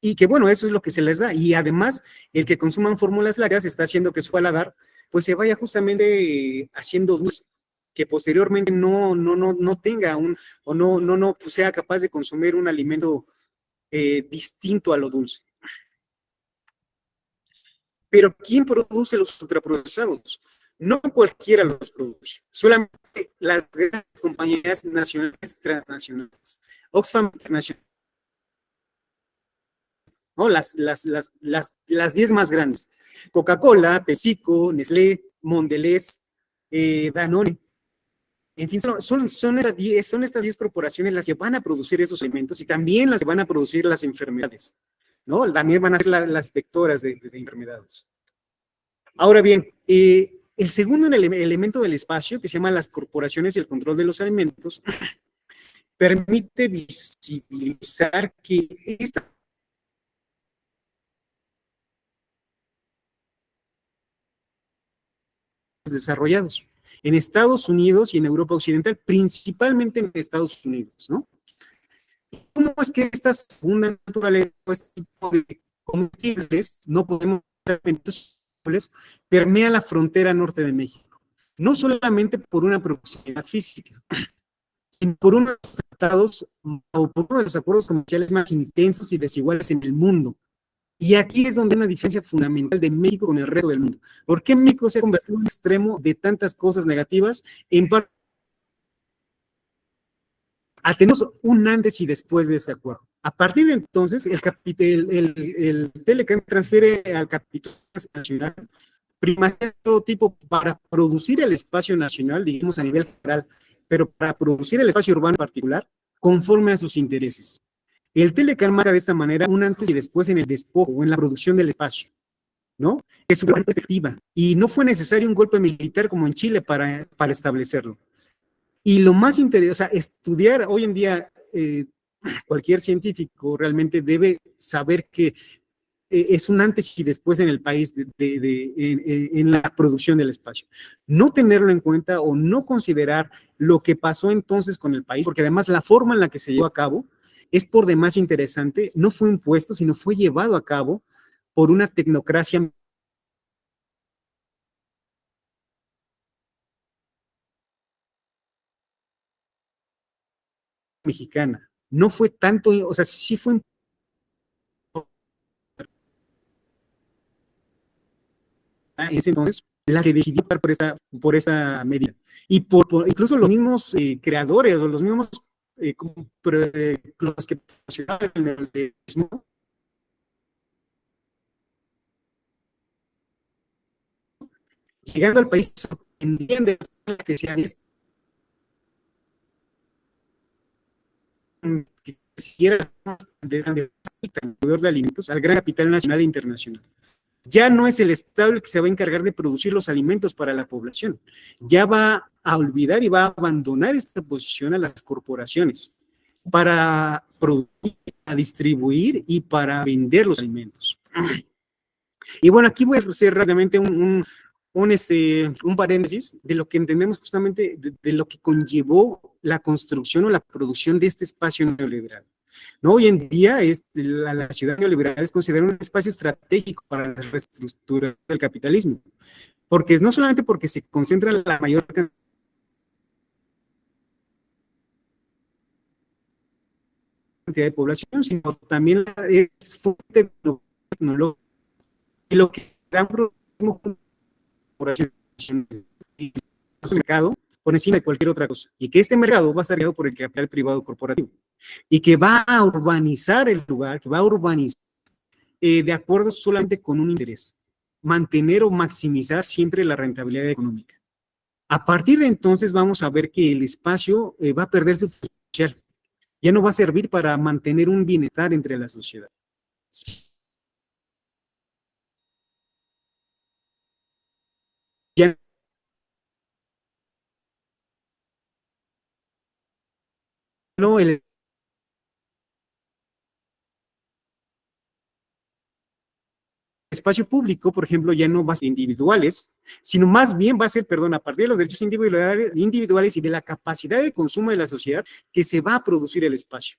Y que bueno, eso es lo que se les da. Y además, el que consuman fórmulas lácteas está haciendo que su paladar pues se vaya justamente haciendo dulce, que posteriormente no tenga o no pues, sea capaz de consumir un alimento distinto a lo dulce. Pero ¿quién produce los ultraprocesados? No cualquiera los produce, solamente las grandes compañías nacionales transnacionales. Oxfam Internacional, ¿no? Las 10 más grandes. Coca-Cola, PepsiCo, Nestlé, Mondelez, Danone. En fin, son estas 10 corporaciones las que van a producir esos alimentos y también las que van a producir las enfermedades, ¿no? También van a ser las vectoras de enfermedades. Ahora bien, el segundo elemento del espacio, que se llama las corporaciones y el control de los alimentos, permite visibilizar que estas desarrollados en Estados Unidos y en Europa Occidental, principalmente en Estados Unidos, ¿no? ¿Cómo es que esta segunda naturaleza, este tipo de comestibles, no podemos alimentos, permea la frontera norte de México? No solamente por una proximidad física, sino por unos tratados o por uno de los acuerdos comerciales más intensos y desiguales en el mundo. Y aquí es donde hay una diferencia fundamental de México con el resto del mundo. ¿Por qué México se ha convertido en un extremo de tantas cosas negativas? En parte, tenemos un antes y después de ese acuerdo. A partir de entonces, el Telecán transfiere al capital nacional primacía de todo tipo para producir el espacio nacional, digamos a nivel general, pero para producir el espacio urbano en particular, conforme a sus intereses. El Telecán marca de esta manera un antes y después en el despojo o en la producción del espacio, ¿no? Que es súper efectiva. Y no fue necesario un golpe militar como en Chile para establecerlo. Y lo más interesante, o sea, estudiar hoy en día, cualquier científico realmente debe saber que es un antes y después en el país en la producción del espacio. No tenerlo en cuenta o no considerar lo que pasó entonces con el país, porque además la forma en la que se llevó a cabo es por demás interesante, no fue impuesto, sino fue llevado a cabo por una tecnocracia mexicana. No fue tanto, o sea, sí fue en ese entonces la que decidió por esa medida. Y incluso los mismos creadores o los mismos los que promocionaban el neoliberalismo, llegando al país, sorprendían de que se había que si era de proveedor de alimentos al gran capital nacional e internacional. Ya no es el Estado el que se va a encargar de producir los alimentos para la población. Ya va a olvidar y va a abandonar esta posición a las corporaciones para producir, a distribuir y para vender los alimentos. Y bueno, aquí voy a hacer rápidamente un paréntesis de lo que entendemos justamente de lo que conllevó la construcción o la producción de este espacio neoliberal. ¿No? Hoy en día la ciudad neoliberal es considerada un espacio estratégico para la reestructuración del capitalismo, porque no solamente porque se concentra la mayor cantidad de población, sino también es fuente tecnológica y lo que dan y mercado por encima de cualquier otra cosa, y que este mercado va a estar guiado por el capital privado corporativo, y que va a urbanizar el lugar, que va a urbanizar de acuerdo solamente con un interés, mantener o maximizar siempre la rentabilidad económica. A partir de entonces vamos a ver que el espacio va a perder su función social, ya no va a servir para mantener un bienestar entre la sociedad. Ya no el espacio espacio público, por ejemplo, ya no va a ser individuales, sino más bien va a ser, perdón, a partir de los derechos individuales y de la capacidad de consumo de la sociedad que se va a producir el espacio.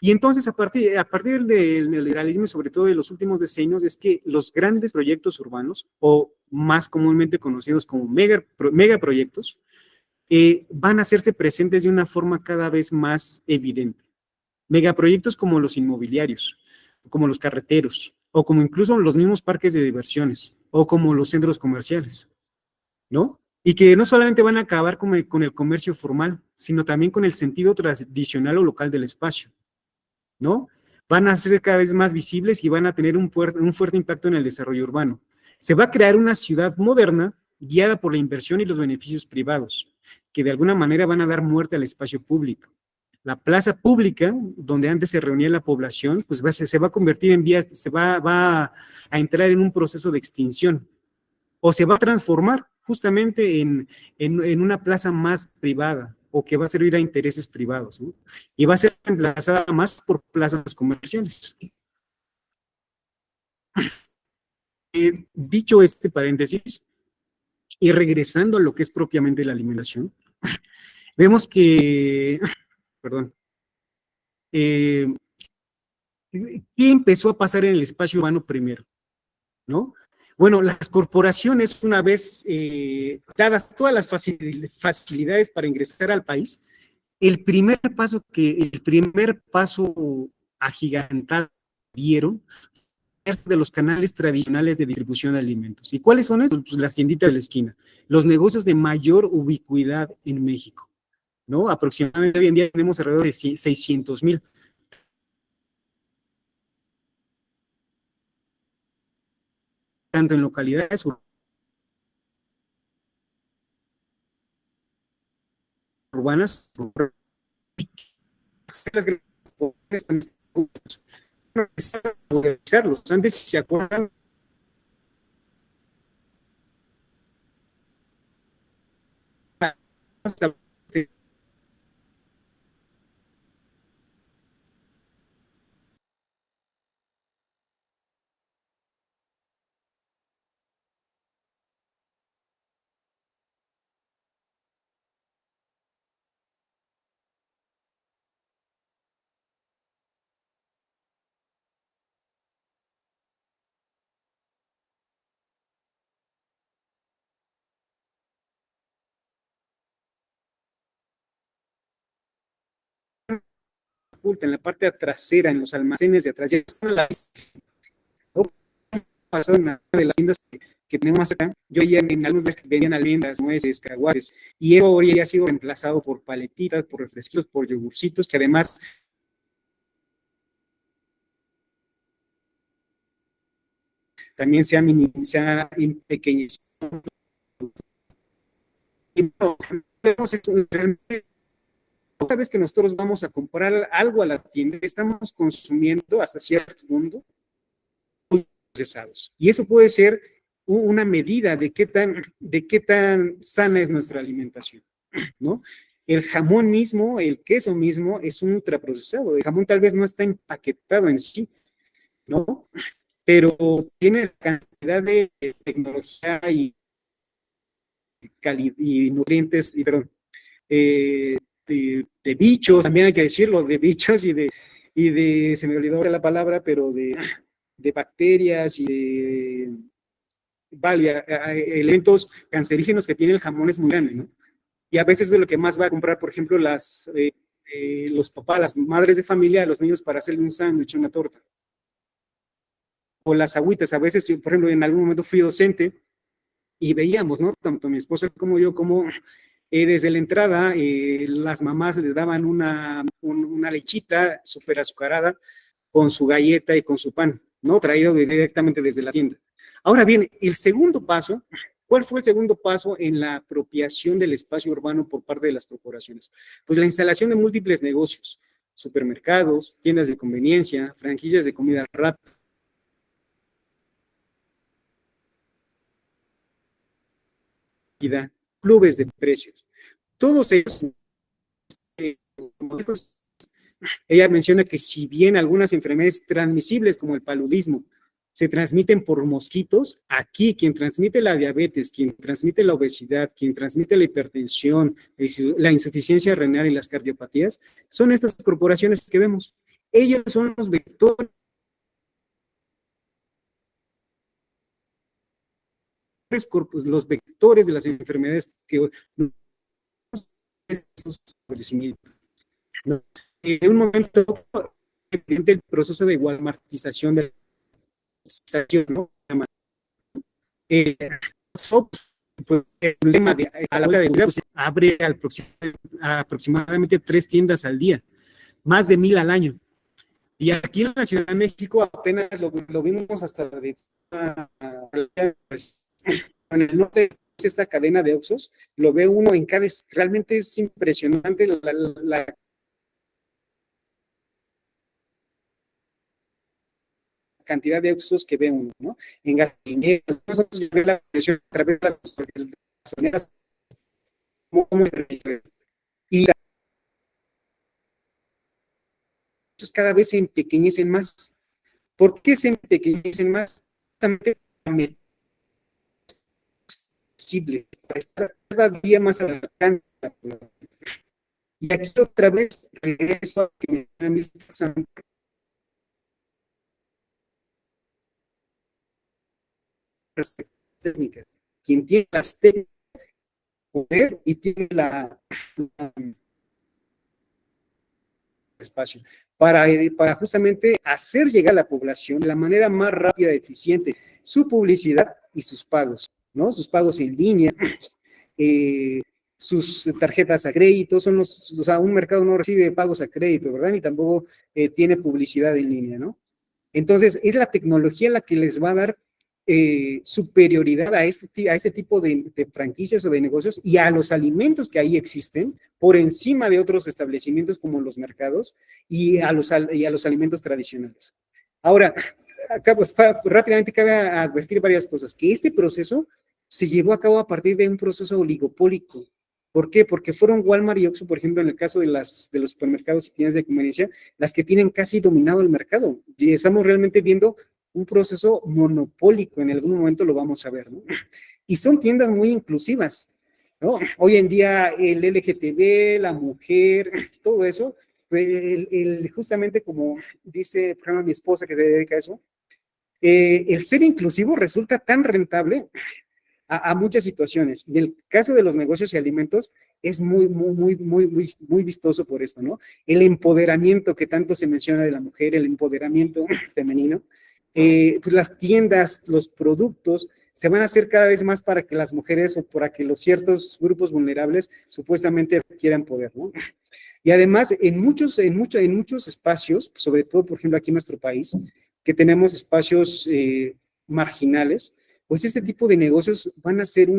Y entonces, a partir del neoliberalismo y sobre todo de los últimos decenios, es que los grandes proyectos urbanos, o más comúnmente conocidos como megaproyectos, van a hacerse presentes de una forma cada vez más evidente. Megaproyectos como los inmobiliarios, como los carreteros, o como incluso los mismos parques de diversiones, o como los centros comerciales, ¿no? Y que no solamente van a acabar con el comercio formal, sino también con el sentido tradicional o local del espacio, ¿no? Van a ser cada vez más visibles y van a tener un fuerte impacto en el desarrollo urbano. Se va a crear una ciudad moderna guiada por la inversión y los beneficios privados, que de alguna manera van a dar muerte al espacio público. La plaza pública, donde antes se reunía la población, pues se va a convertir en vías, va a entrar en un proceso de extinción, o se va a transformar justamente en una plaza más privada, o que va a servir a intereses privados, ¿no? Y va a ser reemplazada más por plazas comerciales. Dicho este paréntesis, y regresando a lo que es propiamente la alimentación, vemos que, perdón, ¿qué empezó a pasar en el espacio urbano primero? ¿No? Bueno, las corporaciones, una vez dadas todas las facilidades para ingresar al país, el primer paso agigantado dieron de los canales tradicionales de distribución de alimentos. ¿Y cuáles son esos? Pues las tienditas de la esquina, los negocios de mayor ubicuidad en México, ¿no? Aproximadamente hoy en día tenemos alrededor de 600,000. Tanto en localidades urbanas, antes, si se acuerdan, en la parte trasera, en los almacenes de atrás, ya están las pasado en una de las tiendas que tenemos acá, yo veía en algunos que vendían almendras, nueces, cacahuates, y eso hoy ya ha sido reemplazado por paletitas, por refresquitos, por yogurcitos, que además también se ha empequeñecido. Cada vez que nosotros vamos a comprar algo a la tienda, estamos consumiendo hasta cierto punto procesados. Y eso puede ser una medida de qué tan sana es nuestra alimentación, ¿no? El jamón mismo, el queso mismo es un ultraprocesado. El jamón tal vez no está empaquetado en sí, ¿no? Pero tiene cantidad de tecnología y nutrientes, de bichos, también hay que decirlo, de bichos se me olvidó la palabra, pero de bacterias y de elementos cancerígenos que tiene el jamón es muy grande, ¿no? Y a veces es lo que más va a comprar, por ejemplo, los papás, las madres de familia, a los niños para hacerle un sándwich, una torta. O las agüitas, a veces, yo, por ejemplo, en algún momento fui docente y veíamos, ¿no? Tanto mi esposa como yo, como desde la entrada las mamás les daban una lechita súper azucarada con su galleta y con su pan, ¿no? Traído directamente desde la tienda. Ahora bien, el segundo paso, ¿cuál fue el segundo paso en la apropiación del espacio urbano por parte de las corporaciones? Pues la instalación de múltiples negocios, supermercados, tiendas de conveniencia, franquicias de comida rápida, clubes de precios. Todos ellos, ella menciona que si bien algunas enfermedades transmisibles como el paludismo se transmiten por mosquitos. Aquí quien transmite la diabetes, quien transmite la obesidad, quien transmite la hipertensión, la insuficiencia renal y las cardiopatías, son estas corporaciones que vemos. Ellos son los vectores de las enfermedades que estos establecimientos. En un momento, el proceso de walmartización de la ¿no? Pues, el problema a la hora de pues, abre aproximadamente 3 tiendas al día, más de 1,000 al año. Y aquí en la Ciudad de México apenas lo vimos hasta en el norte, esta cadena de Oxxos, lo ve uno en cada, realmente es impresionante la cantidad de Oxxos que ve uno, ¿no? En gasolineras, nosotros la presión a través de las gasolineras, y cada vez se empequeñecen más. ¿Por qué se empequeñecen más? También posible, para estar cada día más al alcance. Y aquí otra vez regreso a que me técnicas. Quien tiene las técnicas, poder y tiene la espacio para justamente hacer llegar a la población de la manera más rápida y eficiente su publicidad y sus pagos, ¿no? Sus pagos en línea, sus tarjetas a crédito, o sea, un mercado no recibe pagos a crédito, ¿verdad? Ni tampoco tiene publicidad en línea, ¿no? Entonces, es la tecnología la que les va a dar superioridad a este tipo de franquicias o de negocios y a los alimentos que ahí existen por encima de otros establecimientos como los mercados y a los alimentos tradicionales. Ahora, rápidamente cabe advertir varias cosas, que este proceso se llevó a cabo a partir de un proceso oligopólico. ¿Por qué? Porque fueron Walmart y Oxxo, por ejemplo, en el caso de los supermercados y tiendas de conveniencia, las que tienen casi dominado el mercado. Y estamos realmente viendo un proceso monopólico, en algún momento lo vamos a ver, ¿no? Y son tiendas muy inclusivas, ¿no? Hoy en día el LGTB, la mujer, todo eso, justamente como dice, por ejemplo, mi esposa que se dedica a eso, el ser inclusivo resulta tan rentable a muchas situaciones. En el caso de los negocios y alimentos es muy vistoso por esto, ¿no? El empoderamiento que tanto se menciona de la mujer, el empoderamiento femenino, pues las tiendas, los productos se van a hacer cada vez más para que las mujeres o para que los ciertos grupos vulnerables supuestamente adquieran poder, ¿no? Y además, en muchos espacios, sobre todo, por ejemplo, aquí en nuestro país, que tenemos espacios marginales, pues este tipo de negocios van a ser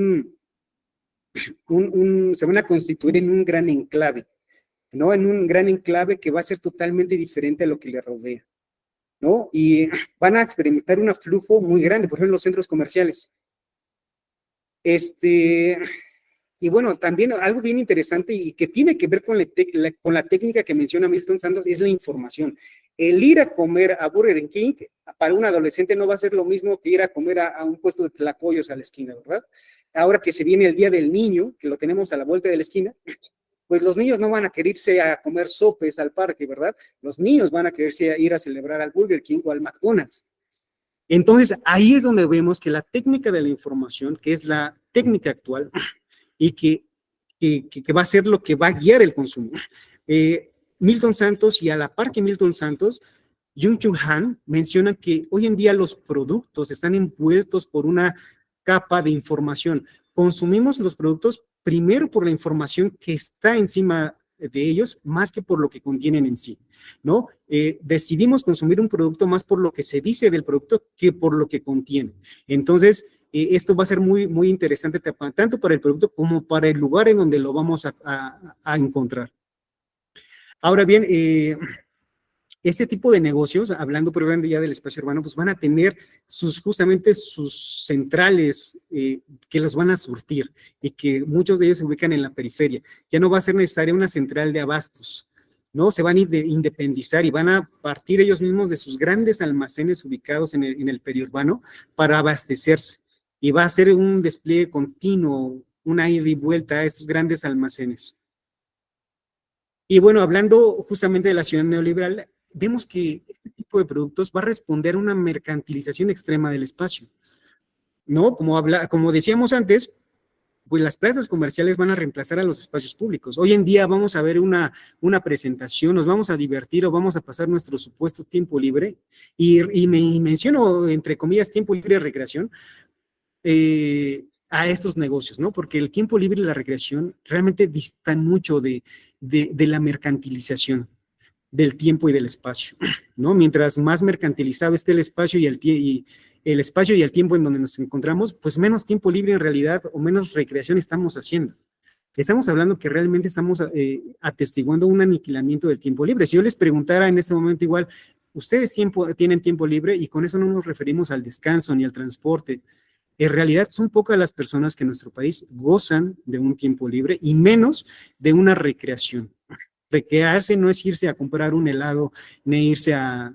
se van a constituir en un gran enclave, ¿no? En un gran enclave que va a ser totalmente diferente a lo que le rodea, ¿no? Y van a experimentar un aflujo muy grande, por ejemplo, en los centros comerciales. Y bueno, también algo bien interesante y que tiene que ver con la técnica que menciona Milton Santos es la información. El ir a comer a Burger King para un adolescente no va a ser lo mismo que ir a comer a un puesto de tlacoyos a la esquina, ¿verdad? Ahora que se viene el Día del Niño, que lo tenemos a la vuelta de la esquina, pues los niños no van a querer irse a comer sopes al parque, ¿verdad? Los niños van a quererse ir a celebrar al Burger King o al McDonald's. Entonces, ahí es donde vemos que la técnica de la información, que es la técnica actual y que va a ser lo que va a guiar el consumo. Milton Santos y a la par que Milton Santos, Byung-Chul Han menciona que hoy en día los productos están envueltos por una capa de información. Consumimos los productos primero por la información que está encima de ellos, más que por lo que contienen en sí, ¿no? Decidimos consumir un producto más por lo que se dice del producto que por lo que contiene. Entonces, esto va a ser muy interesante tanto para el producto como para el lugar en donde lo vamos a encontrar. Ahora bien, este tipo de negocios, hablando por ejemplo ya del espacio urbano, pues van a tener justamente sus centrales que los van a surtir y que muchos de ellos se ubican en la periferia. Ya no va a ser necesaria una central de abastos, ¿no? Se van a independizar y van a partir ellos mismos de sus grandes almacenes ubicados en el periurbano para abastecerse. Y va a ser un despliegue continuo, una ida y vuelta a estos grandes almacenes. Y bueno, hablando justamente de la ciudad neoliberal, vemos que este tipo de productos va a responder a una mercantilización extrema del espacio, ¿no? Como decíamos antes, pues las plazas comerciales van a reemplazar a los espacios públicos. Hoy en día vamos a ver una presentación, nos vamos a divertir o vamos a pasar nuestro supuesto tiempo libre, y menciono entre comillas tiempo libre de recreación, a estos negocios, ¿no? Porque el tiempo libre y la recreación realmente distan mucho de la mercantilización del tiempo y del espacio, ¿no? Mientras más mercantilizado esté el espacio y el espacio y el tiempo en donde nos encontramos, pues menos tiempo libre en realidad o menos recreación estamos haciendo. Estamos hablando que realmente estamos atestiguando un aniquilamiento del tiempo libre. Si yo les preguntara en este momento igual, ¿ustedes tienen tiempo libre? Y con eso no nos referimos al descanso ni al transporte. En realidad son pocas las personas que en nuestro país gozan de un tiempo libre y menos de una recreación. Recrearse no es irse a comprar un helado, ni irse a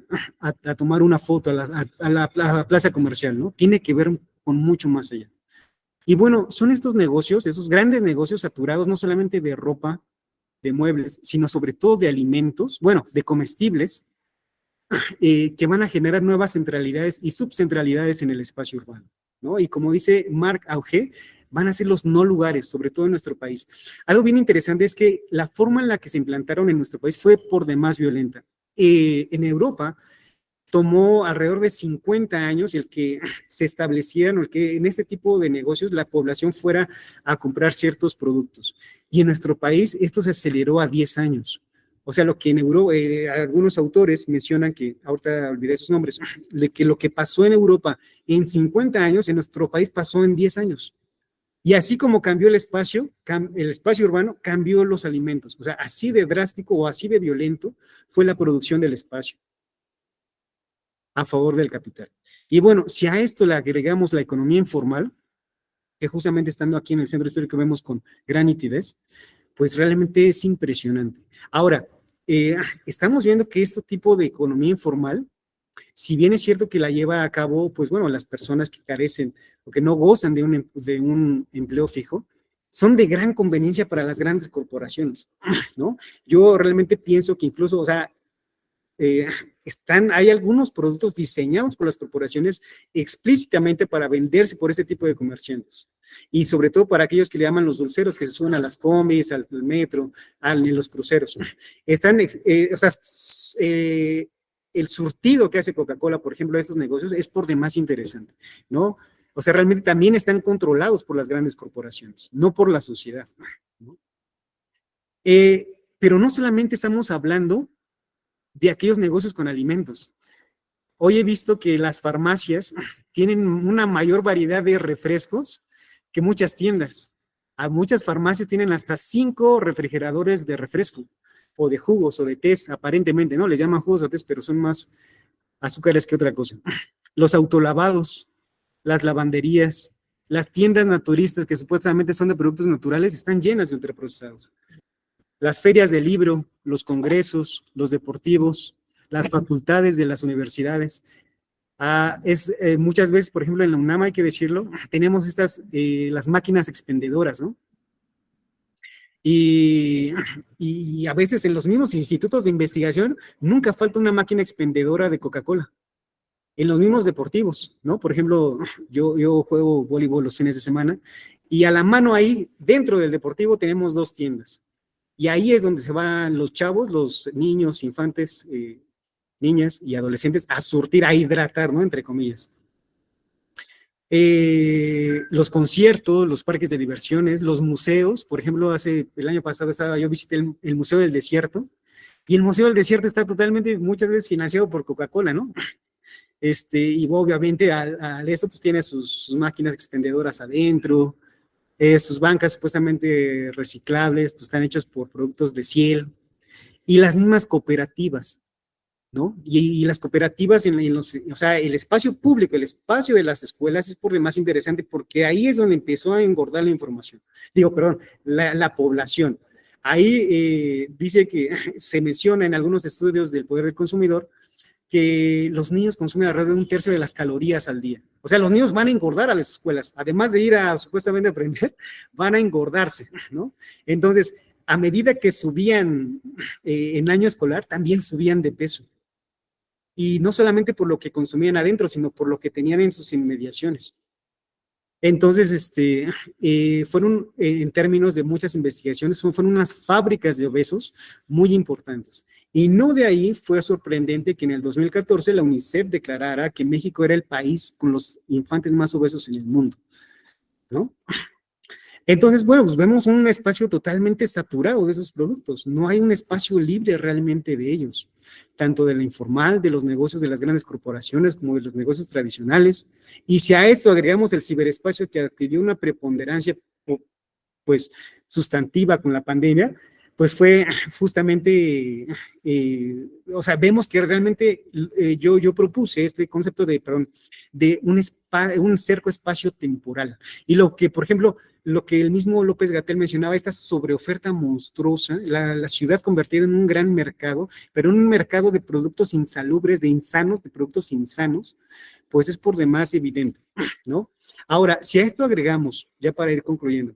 tomar una foto a la plaza comercial, ¿no? Tiene que ver con mucho más allá. Y bueno, son estos negocios, esos grandes negocios saturados no solamente de ropa, de muebles, sino sobre todo de alimentos, bueno, de comestibles, que van a generar nuevas centralidades y subcentralidades en el espacio urbano, ¿no? Y como dice Marc Augé, van a ser los no lugares, sobre todo en nuestro país. Algo bien interesante es que la forma en la que se implantaron en nuestro país fue por demás violenta. En Europa tomó alrededor de 50 años el que se establecieran, o el que en este tipo de negocios la población fuera a comprar ciertos productos. Y en nuestro país esto se aceleró a 10 años. O sea, lo que en Europa, algunos autores mencionan, que ahorita olvidé sus nombres, que lo que pasó en Europa en 50 años, en nuestro país pasó en 10 años. Y así como cambió el espacio urbano, cambió los alimentos. O sea, así de drástico o así de violento fue la producción del espacio a favor del capital. Y bueno, si a esto le agregamos la economía informal, que justamente estando aquí en el centro histórico vemos con gran nitidez, pues realmente es impresionante. Ahora, estamos viendo que este tipo de economía informal, si bien es cierto que la lleva a cabo, pues bueno, las personas que carecen o que no gozan de un empleo fijo, son de gran conveniencia para las grandes corporaciones, ¿no? Yo realmente pienso que incluso, o sea, hay algunos productos diseñados por las corporaciones explícitamente para venderse por este tipo de comerciantes. Y sobre todo para aquellos que le llaman los dulceros, que se suben a las combis, al metro, en los cruceros. O sea, el surtido que hace Coca-Cola, por ejemplo, de estos negocios es por demás interesante, ¿no? O sea, realmente también están controlados por las grandes corporaciones, no por la sociedad, ¿no? Pero no solamente estamos hablando de aquellos negocios con alimentos. Hoy he visto que las farmacias tienen una mayor variedad de refrescos que muchas tiendas. A muchas farmacias tienen hasta 5 refrigeradores de refresco, o de jugos, o de tés, aparentemente, ¿no? Les llaman jugos o tés, pero son más azúcares que otra cosa. Los autolavados, las lavanderías, las tiendas naturistas, que supuestamente son de productos naturales, están llenas de ultraprocesados. Las ferias del libro, los congresos, los deportivos, las facultades de las universidades. Muchas veces, por ejemplo, en la UNAM, hay que decirlo, tenemos las máquinas expendedoras, ¿no? Y a veces en los mismos institutos de investigación nunca falta una máquina expendedora de Coca-Cola. En los mismos deportivos, ¿no? Por ejemplo, yo juego voleibol los fines de semana y a la mano ahí, dentro del deportivo, tenemos 2 tiendas. Y ahí es donde se van los chavos, los niños, infantes, niñas y adolescentes a surtir, a hidratar, ¿no? Entre comillas. Los conciertos, los parques de diversiones, los museos. Por ejemplo, el año pasado yo visité el Museo del Desierto, y el Museo del Desierto está totalmente, muchas veces, financiado por Coca-Cola, ¿no? Y obviamente al eso pues tiene sus máquinas expendedoras adentro, sus bancas supuestamente reciclables, pues están hechos por productos de Ciel, y las mismas cooperativas, ¿no? Y las cooperativas, o sea, el espacio público, el espacio de las escuelas es por demás interesante, porque ahí es donde empezó a engordar la información, perdón, la población. Ahí dice que se menciona en algunos estudios del poder del consumidor que los niños consumen alrededor de 1/3 de las calorías al día. O sea, los niños van a engordar a las escuelas, además de ir a supuestamente aprender, van a engordarse, ¿no? Entonces, a medida que subían en año escolar, también subían de peso. Y no solamente por lo que consumían adentro, sino por lo que tenían en sus inmediaciones. Entonces, fueron, en términos de muchas investigaciones, fueron unas fábricas de obesos muy importantes. Y no de ahí fue sorprendente que en el 2014 la UNICEF declarara que México era el país con los infantes más obesos en el mundo, ¿no? Entonces, bueno, pues vemos un espacio totalmente saturado de esos productos. No hay un espacio libre realmente de ellos, tanto de la informal, de los negocios de las grandes corporaciones, como de los negocios tradicionales. Y si a eso agregamos el ciberespacio que adquirió una preponderancia, pues, sustantiva con la pandemia, pues fue justamente, o sea, vemos que realmente yo propuse este concepto de, perdón, de un cerco espacio temporal. Y lo que, por ejemplo, lo que el mismo López-Gatell mencionaba, esta sobreoferta monstruosa, la ciudad convertida en un gran mercado, pero en un mercado de productos insalubres, de insanos, de productos insanos, pues es por demás evidente, ¿no? Ahora, si a esto agregamos, ya para ir concluyendo,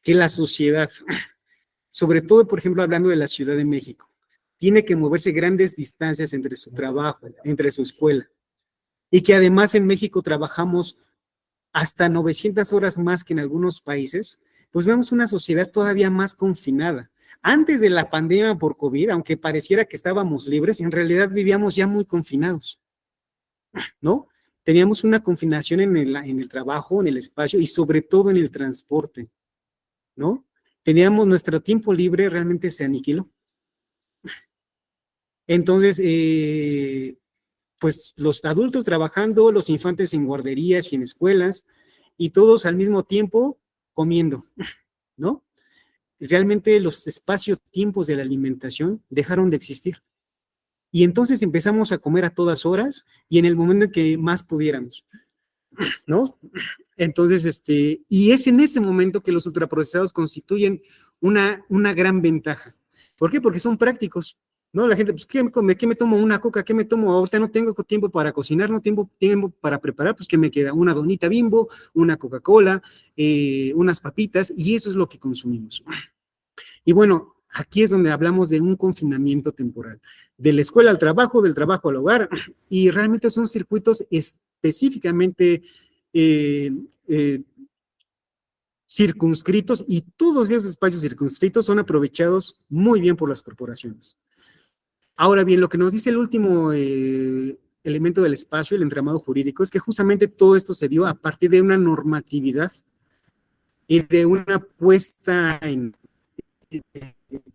que la sociedad, sobre todo, por ejemplo, hablando de la Ciudad de México, tiene que moverse grandes distancias entre su trabajo, entre su escuela, y que además en México trabajamos hasta 900 horas más que en algunos países, pues vemos una sociedad todavía más confinada. Antes de la pandemia por COVID, aunque pareciera que estábamos libres, en realidad vivíamos ya muy confinados, ¿no? Teníamos una confinación en el trabajo, en el espacio y sobre todo en el transporte, ¿no? Teníamos nuestro tiempo libre, realmente se aniquiló. Entonces, pues los adultos trabajando, los infantes en guarderías y en escuelas, y todos al mismo tiempo comiendo, ¿no? Realmente los espacio-tiempos de la alimentación dejaron de existir. Y entonces empezamos a comer a todas horas y en el momento en que más pudiéramos, ¿no? Entonces, y es en ese momento que los ultraprocesados constituyen una gran ventaja. ¿Por qué? Porque son prácticos, ¿no? La gente, pues, ¿qué me tomo? ¿Una coca? ¿Qué me tomo? Ahorita no tengo tiempo para cocinar, no tengo tiempo para preparar, pues, ¿qué me queda? Una donita Bimbo, una Coca-Cola, unas papitas, y eso es lo que consumimos. Y bueno, aquí es donde hablamos de un confinamiento temporal, de la escuela al trabajo, del trabajo al hogar, y realmente son circuitos específicamente circunscritos, y todos esos espacios circunscritos son aprovechados muy bien por las corporaciones. Ahora bien, lo que nos dice el último elemento del espacio, el entramado jurídico, es que justamente todo esto se dio a partir de una normatividad y de una puesta en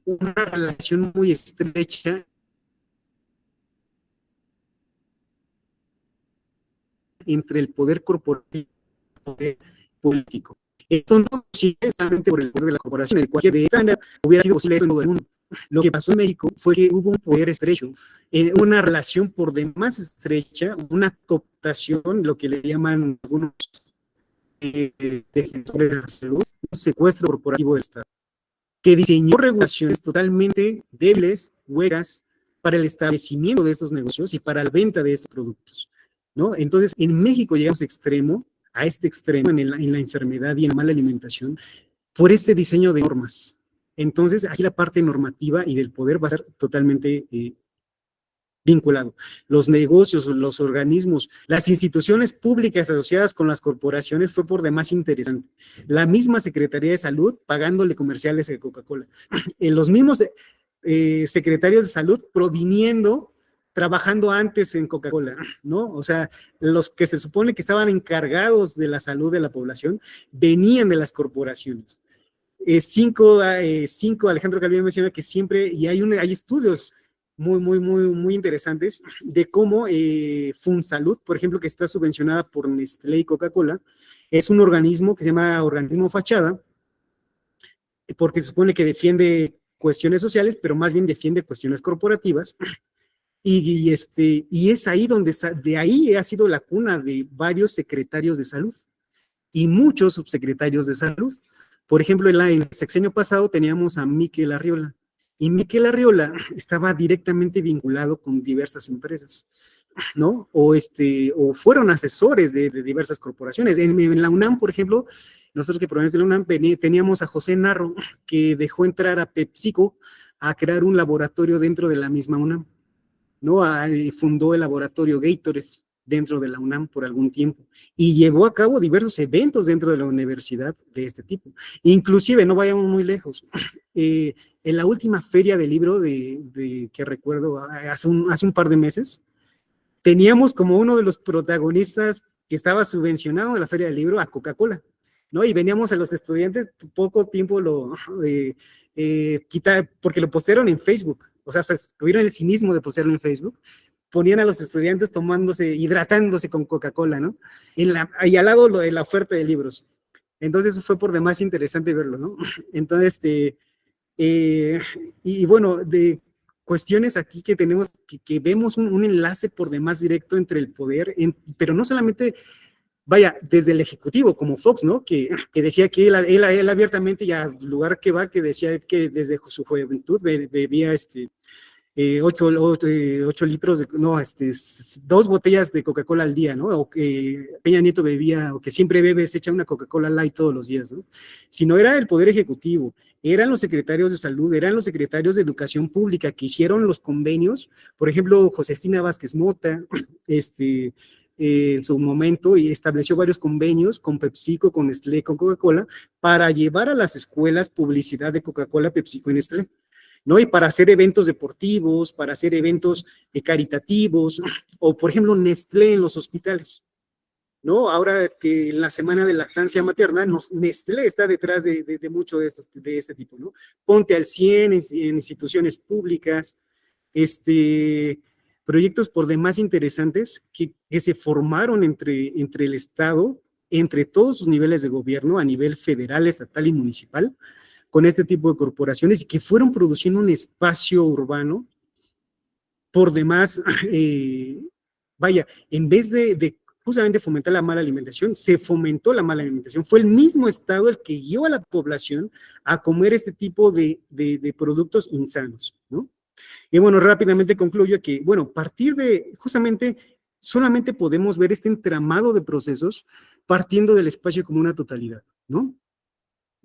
una relación muy estrecha entre el poder corporativo y el poder político. Esto no sigue solamente por el poder de las corporaciones. Cualquier de estas hubiera sido posible esto en todo el mundo. Lo que pasó en México fue que hubo un poder estrecho, una relación por demás estrecha, una cooptación, lo que le llaman algunos defensores de la salud, un secuestro corporativo de Estado, que diseñó regulaciones totalmente débiles, huecas, para el establecimiento de estos negocios y para la venta de estos productos, ¿no? Entonces, en México llegamos a este extremo en la enfermedad y en la mala alimentación, por este diseño de normas. Entonces, aquí la parte normativa y del poder va a ser totalmente vinculado. Los negocios, los organismos, las instituciones públicas asociadas con las corporaciones fue por demás interesante. La misma Secretaría de Salud pagándole comerciales a Coca-Cola. Los mismos secretarios de salud proviniendo, trabajando antes en Coca-Cola, ¿no? O sea, los que se supone que estaban encargados de la salud de la población venían de las corporaciones. Alejandro Calvillo menciona que siempre, y hay estudios muy interesantes de cómo FunSalud, por ejemplo, que está subvencionada por Nestlé y Coca-Cola, es un organismo que se llama organismo fachada, porque se supone que defiende cuestiones sociales, pero más bien defiende cuestiones corporativas, y es ahí donde, de ahí ha sido la cuna de varios secretarios de salud y muchos subsecretarios de salud, Por ejemplo, en el sexenio pasado teníamos a Mikel Arriola, y Mikel Arriola estaba directamente vinculado con diversas empresas, ¿no? O fueron asesores de diversas corporaciones. En la UNAM, por ejemplo, nosotros que provenimos de la UNAM, teníamos a José Narro, que dejó entrar a PepsiCo a crear un laboratorio dentro de la misma UNAM, ¿no? Fundó el laboratorio Gatorade dentro de la UNAM por algún tiempo y llevó a cabo diversos eventos dentro de la universidad de este tipo. Inclusive, no vayamos muy lejos, en la última feria del libro que recuerdo hace un par de meses, teníamos como uno de los protagonistas que estaba subvencionado de la feria del libro a Coca-Cola, ¿no? Y veníamos a los estudiantes, poco tiempo lo quitar, porque lo postearon en Facebook, o sea, tuvieron el cinismo de postearlo en Facebook, ponían a los estudiantes hidratándose con Coca-Cola, ¿no? Y al lado lo de la oferta de libros. Entonces, eso fue por demás interesante verlo, ¿no? Entonces, y bueno, de cuestiones aquí que tenemos, que vemos un enlace por demás directo entre el poder, pero no solamente, vaya, desde el ejecutivo, como Fox, ¿no? Que decía que él abiertamente, ya al lugar que va, que decía que desde su juventud bebía 8 litros, 2 botellas de Coca-Cola al día, ¿no? O que Peña Nieto bebía, o que siempre bebe, se echa una Coca-Cola Light todos los días, ¿no? Si no era el Poder Ejecutivo, eran los secretarios de salud, eran los secretarios de educación pública que hicieron los convenios, por ejemplo, Josefina Vázquez Mota, en su momento, y estableció varios convenios con PepsiCo, con Nestlé, con Coca-Cola, para llevar a las escuelas publicidad de Coca-Cola, PepsiCo y Nestlé, ¿no? Y para hacer eventos deportivos, para hacer eventos caritativos, o por ejemplo Nestlé en los hospitales, ¿no? Ahora que en la semana de lactancia materna, Nestlé está detrás de mucho de este tipo, ¿no? Ponte al 100 en instituciones públicas, proyectos por demás interesantes que se formaron entre el Estado, entre todos sus niveles de gobierno, a nivel federal, estatal y municipal, con este tipo de corporaciones, y que fueron produciendo un espacio urbano por demás, vaya, en vez de justamente fomentar la mala alimentación, se fomentó la mala alimentación. Fue el mismo Estado el que guió a la población a comer este tipo de productos insanos, ¿no? Y bueno, rápidamente concluyo que, bueno, partir de, justamente, solamente podemos ver este entramado de procesos partiendo del espacio como una totalidad, ¿no?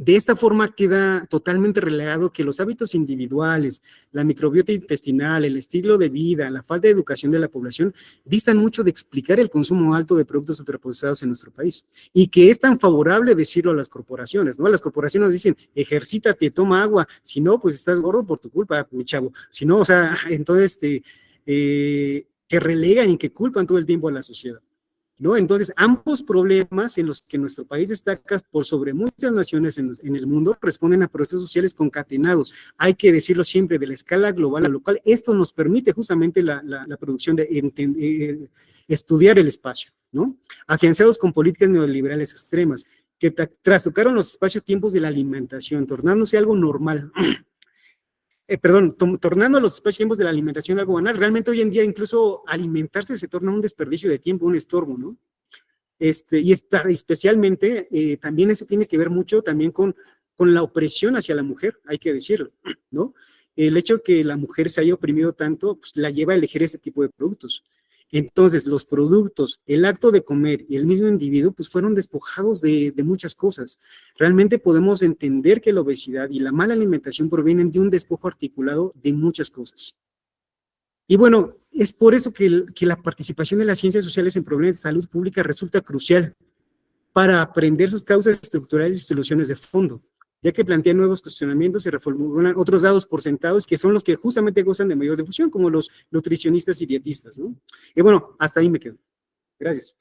De esta forma queda totalmente relegado que los hábitos individuales, la microbiota intestinal, el estilo de vida, la falta de educación de la población distan mucho de explicar el consumo alto de productos ultraprocesados en nuestro país, y que es tan favorable decirlo a las corporaciones, ¿no? Las corporaciones dicen, ejercítate, toma agua, si no, pues estás gordo por tu culpa, mi chavo, si no, o sea, entonces que relegan y que culpan todo el tiempo a la sociedad, ¿no? Entonces, ambos problemas en los que nuestro país destaca por sobre muchas naciones en el mundo responden a procesos sociales concatenados. Hay que decirlo siempre, de la escala global a local. Esto nos permite justamente la producción de estudiar el espacio, ¿no? Afianzados con políticas neoliberales extremas que trastocaron los espacios-tiempos de la alimentación, tornándose algo normal. Tornando los espacios-tiempos de la alimentación algo banal. Realmente hoy en día incluso alimentarse se torna un desperdicio de tiempo, un estorbo, ¿no? Y especialmente también eso tiene que ver mucho también con la opresión hacia la mujer, hay que decirlo, ¿no? El hecho de que la mujer se haya oprimido tanto, pues la lleva a elegir ese tipo de productos. Entonces, los productos, el acto de comer y el mismo individuo, pues fueron despojados de muchas cosas. Realmente podemos entender que la obesidad y la mala alimentación provienen de un despojo articulado de muchas cosas. Y bueno, es por eso que la participación de las ciencias sociales en problemas de salud pública resulta crucial para aprender sus causas estructurales y soluciones de fondo, ya que plantean nuevos cuestionamientos y reformulan otros dados por sentados que son los que justamente gozan de mayor difusión, como los nutricionistas y dietistas, ¿no? Y bueno, hasta ahí me quedo. Gracias.